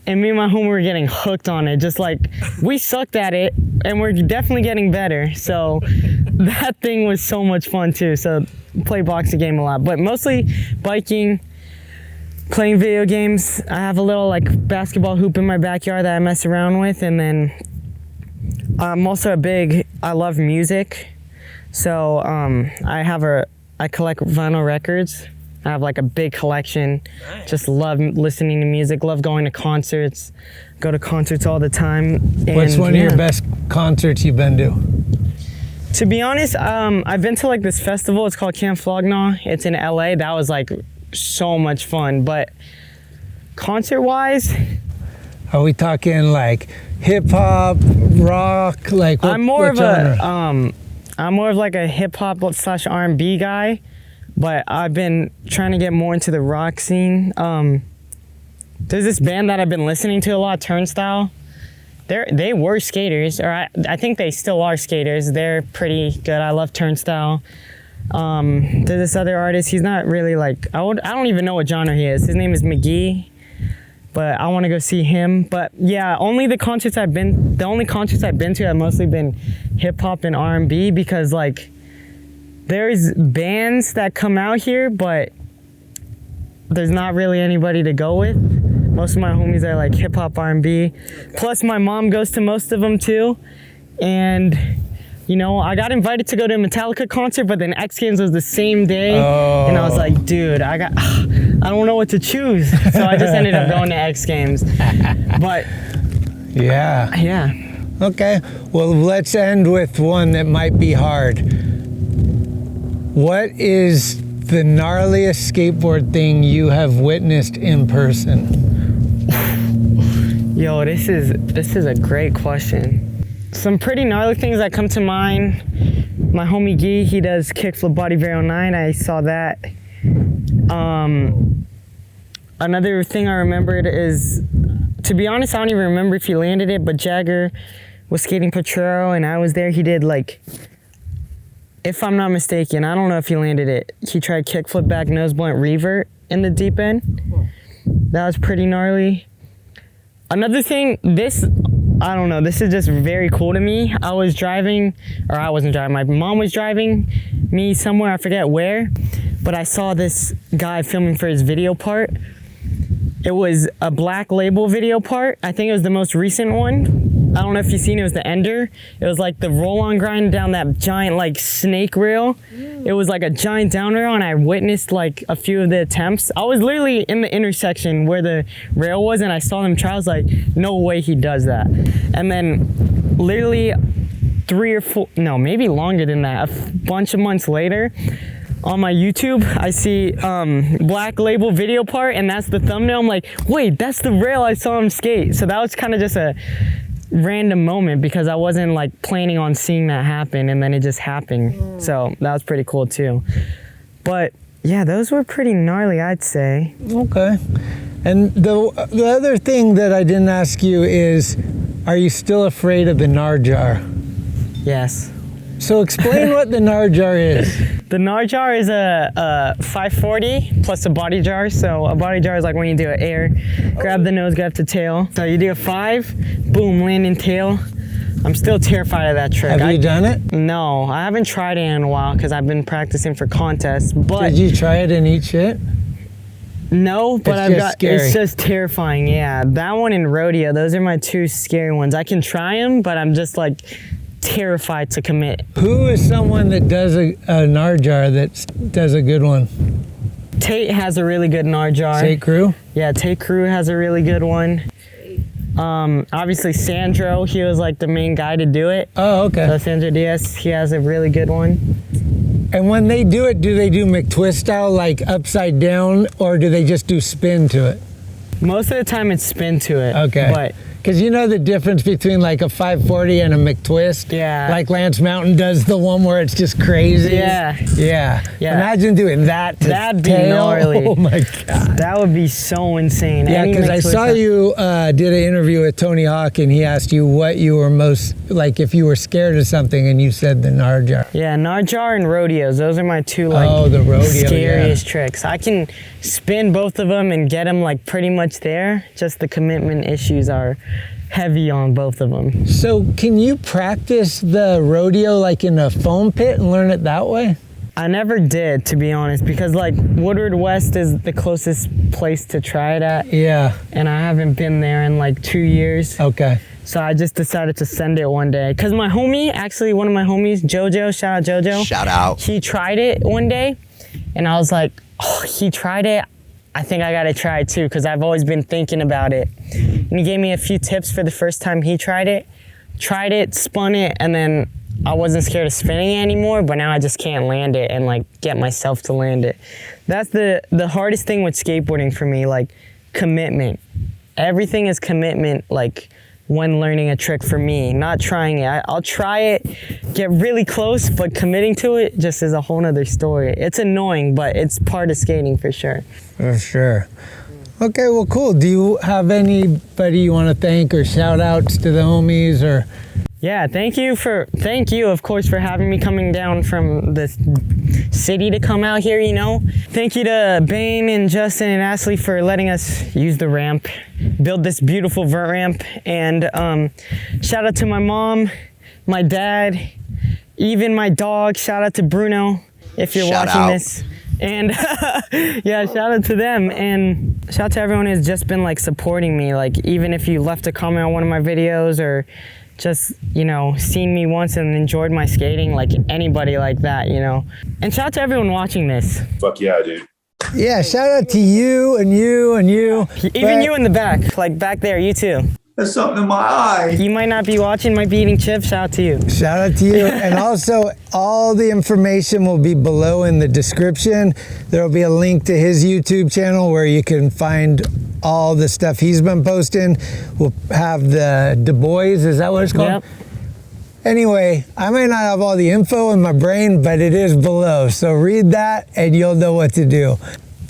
and me and my homie were getting hooked on it. Just like, we sucked at it and we're definitely getting better. So that thing was so much fun too. So play boxing game a lot, but mostly biking, playing video games. I have a little like basketball hoop in my backyard that I mess around with. And then I'm also I love music. So I collect vinyl records. I have like a big collection. Nice. Just love listening to music, love going to concerts, go to concerts all the time. What's one of your best concerts you've been to? To be honest, I've been to like this festival, it's called Camp Flognaw. It's in LA, that was like so much fun. But concert-wise, are we talking like hip hop, rock, like what, I'm more of like a hip hop / R&B guy, but I've been trying to get more into the rock scene. There's this band that I've been listening to a lot, Turnstile. They were skaters, or I think they still are skaters. They're pretty good. I love Turnstile. There's this other artist. He's not really like, I don't even know what genre he is. His name is McGee. But I want to go see him. But yeah, the only concerts I've been to have mostly been hip hop and R&B, because like there's bands that come out here, but there's not really anybody to go with. Most of my homies are like hip hop, R&B. Plus my mom goes to most of them too. And you know, I got invited to go to a Metallica concert, but then X Games was the same day. Oh. And I was like, dude, I don't know what to choose. So I just ended up going to X Games. But yeah. Okay, well, let's end with one that might be hard. What is the gnarliest skateboard thing you have witnessed in person? Yo, this is a great question. Some pretty gnarly things that come to mind. My homie Gee, he does kickflip body varial 9. I saw that. Another thing I remembered is, to be honest, I don't even remember if he landed it, but Jagger was skating Potrero and I was there. He did like, if I'm not mistaken, I don't know if he landed it. He tried kickflip back nose blunt revert in the deep end. That was pretty gnarly. Another thing, I don't know, this is just very cool to me. I wasn't driving, my mom was driving me somewhere, I forget where, but I saw this guy filming for his video part. It was a Black Label video part. I think it was the most recent one. I don't know if you've seen it, was the Ender. It was like the roll-on grind down that giant like snake rail. It was like a giant down rail, and I witnessed like a few of the attempts. I was literally in the intersection where the rail was, and I saw them try. I was like, no way he does that. And then literally 3 or 4, no, maybe longer than that, a bunch of months later, on my YouTube, I see Black Label video part, and that's the thumbnail. I'm like, wait, that's the rail I saw him skate. So that was kind of just a random moment, because I wasn't like planning on seeing that happen, and then it just happened. So that was pretty cool too. But yeah, those were pretty gnarly, I'd say. Okay. And the other thing that I didn't ask you is, are you still afraid of the Nar Jar? Yes. So explain what the gnar jar is. The gnar jar is a 540 plus a body jar. So a body jar is like when you do an air, grab the nose, grab the tail. So you do a 5, boom, land in tail. I'm still terrified of that trick. Have you done it? No, I haven't tried it in a while because I've been practicing for contests. But did you try it and eat shit? No, but scary. It's just terrifying. Yeah, that one and rodeo. Those are my 2 scary ones. I can try them, but I'm just like terrified to commit. Who is someone that does a gnar jar that does a good one? Tate has a really good gnar jar. Tate Crew? Yeah, Tate Crew has a really good one. Obviously Sandro, he was like the main guy to do it. Oh, okay. So Sandro Diaz, he has a really good one. And when they do it, do they do McTwist style, like upside down, or do they just do spin to it? Most of the time it's spin to it. Okay. But because you know the difference between like a 540 and a McTwist? Yeah. Like Lance Mountain does the one where it's just crazy? Yeah. Yeah. Imagine doing that to that'd be tail. gnarly. Oh my God. That would be so insane. Yeah, because I saw you did an interview with Tony Hawk and he asked you what you were most, like if you were scared of something, and you said the gnar jar. Yeah, gnar jar and rodeos. Those are my 2 the rodeo, scariest tricks. I can spin both of them and get them like pretty much there. Just the commitment issues are heavy on both of them. So can you practice the rodeo like in a foam pit and learn it that way? I never did, to be honest, because like Woodward West is the closest place to try it at. Yeah. And I haven't been there in like 2 years. Okay. So I just decided to send it one day. Cause my homie, actually one of my homies, Jojo, shout out Jojo. Shout out. He tried it one day and I was like, oh, he tried it. I think I gotta try it too, because I've always been thinking about it. And he gave me a few tips for the first time he tried it, spun it, and then I wasn't scared of spinning it anymore, but now I just can't land it and like get myself to land it. That's the hardest thing with skateboarding for me, like commitment. Everything is commitment, like when learning a trick for me, not trying it. I'll try it, get really close, but committing to it just is a whole nother story. It's annoying, but it's part of skating for sure. For sure. Okay, well, cool. Do you have anybody you want to thank or shout outs to the homies or? Yeah, thank you, of course, for having me coming down from the city to come out here, you know. Thank you to Bane and Justin and Ashley for letting us use the ramp, build this beautiful vert ramp. And shout out to my mom, my dad, even my dog. Shout out to Bruno, if you're watching this. And yeah, shout out to them, and shout out to everyone who's just been like supporting me. Like even if you left a comment on one of my videos or just, you know, seen me once and enjoyed my skating, like anybody like that, you know. And shout out to everyone watching this. Fuck yeah, dude. Yeah, shout out to you and you and you. Even you in the back, like back there, you too. There's something in my eye. You might not be watching, might be eating chips. Shout out to you. Shout out to you. And also, all the information will be below in the description. There will be a link to his YouTube channel where you can find all the stuff he's been posting. We'll have the Du Bois, is that what it's called? Yep. Anyway, I may not have all the info in my brain, but it is below. So read that and you'll know what to do.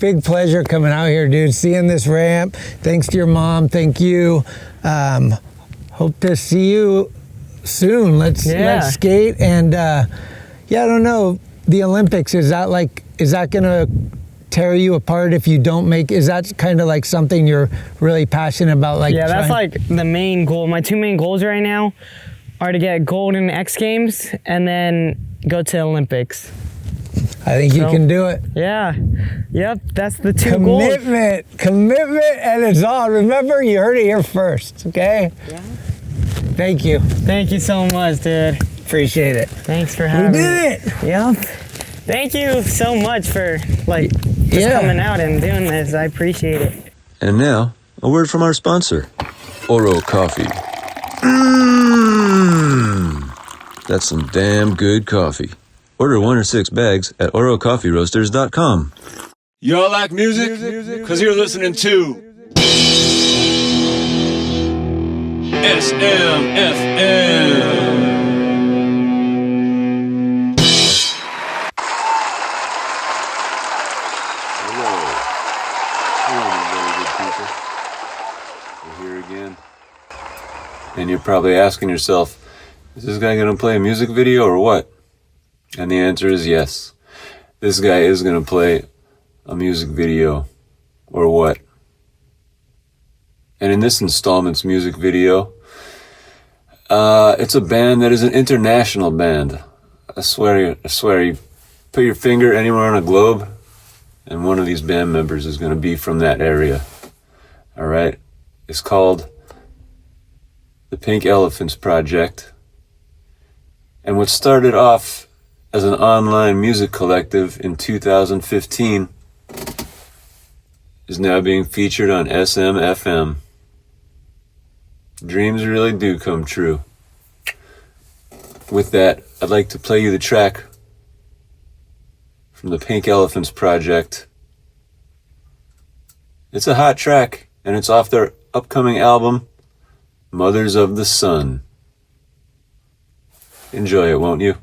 Big pleasure coming out here, dude. Seeing this ramp. Thanks to your mom. Thank you. Hope to see you soon. Let's skate. And yeah, I don't know. The Olympics, is that gonna tear you apart if you don't make? Is that kind of like something you're really passionate about? Like, yeah, that's like the main goal. My 2 main goals right now are to get gold in X Games and then go to Olympics. I think you can do it. Yeah. Yep, that's the 2 goals. Commitment, and it's on. Remember, you heard it here first, okay? Yeah. Thank you. Thank you so much, dude. Appreciate it. Thanks for having me. We did it. Yep. Thank you so much for just coming out and doing this. I appreciate it. And now, a word from our sponsor, Oro Coffee. That's some damn good coffee. Order 1 or 6 bags at orocoffeeroasters.com. Y'all like music? Because you're listening to SMFM. And you're probably asking yourself, is this guy going to play a music video or what? And the answer is yes. This guy is going to play a music video, or what? And in this installment's music video, it's a band that is an international band. I swear you put your finger anywhere on a globe, and one of these band members is going to be from that area. All right? It's called the Pink Elephants Project. And what started off as an online music collective in 2015 is now being featured on SM/FM. Dreams really do come true. With that, I'd like to play you the track from the Pink Elephants Project. It's a hot track, and it's off their upcoming album, Mothers of the Sun. Enjoy it, won't you?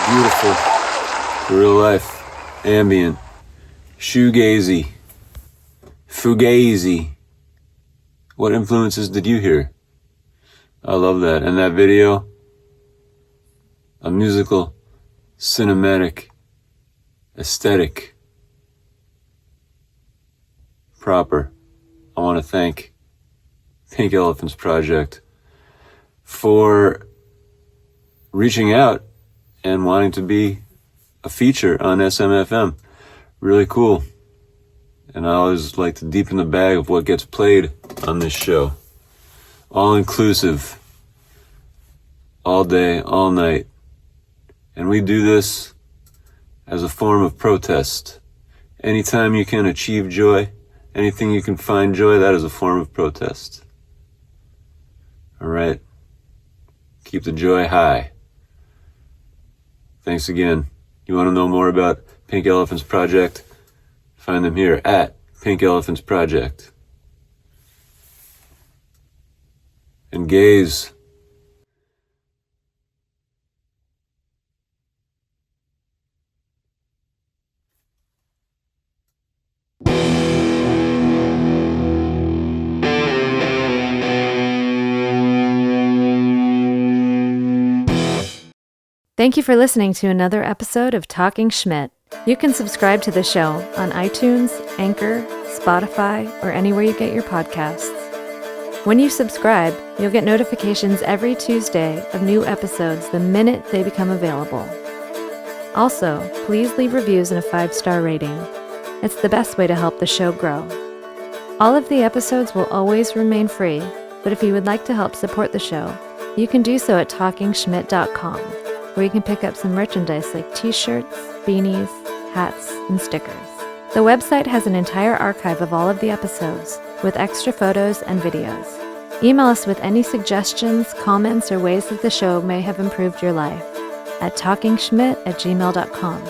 Beautiful. Real life. Ambient. Shoegazy. Fugazi. What influences did you hear? I love that. And that video, a musical, cinematic, aesthetic, proper. I want to thank Pink Elephants Project for reaching out and wanting to be a feature on SMFM. Really cool. And I always like to deepen the bag of what gets played on this show. All inclusive. All day, all night. And we do this as a form of protest. Anytime you can achieve joy, anything you can find joy, that is a form of protest. All right. Keep the joy high. Thanks again. You want to know more about Pink Elephants Project? Find them here at Pink Elephants Project. And gaze. Thank you for listening to another episode of Talking Schmit. You can subscribe to the show on iTunes, Anchor, Spotify, or anywhere you get your podcasts. When you subscribe, you'll get notifications every Tuesday of new episodes the minute they become available. Also, please leave reviews and a 5-star rating. It's the best way to help the show grow. All of the episodes will always remain free, but if you would like to help support the show, you can do so at TalkinSchmit.com, where you can pick up some merchandise like t-shirts, beanies, hats, and stickers. The website has an entire archive of all of the episodes, with extra photos and videos. Email us with any suggestions, comments, or ways that the show may have improved your life at TalkinSchmit@gmail.com.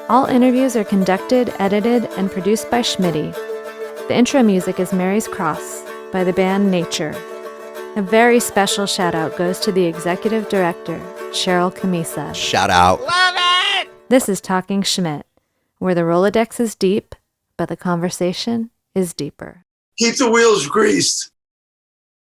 All interviews are conducted, edited, and produced by Schmitty. The intro music is Mary's Cross by the band Nature. A very special shout out goes to the executive director, Sharal Camisa. Shout out. Love it! This is Talking Schmit, where the Rolodex is deep, but the conversation is deeper. Keep the wheels greased.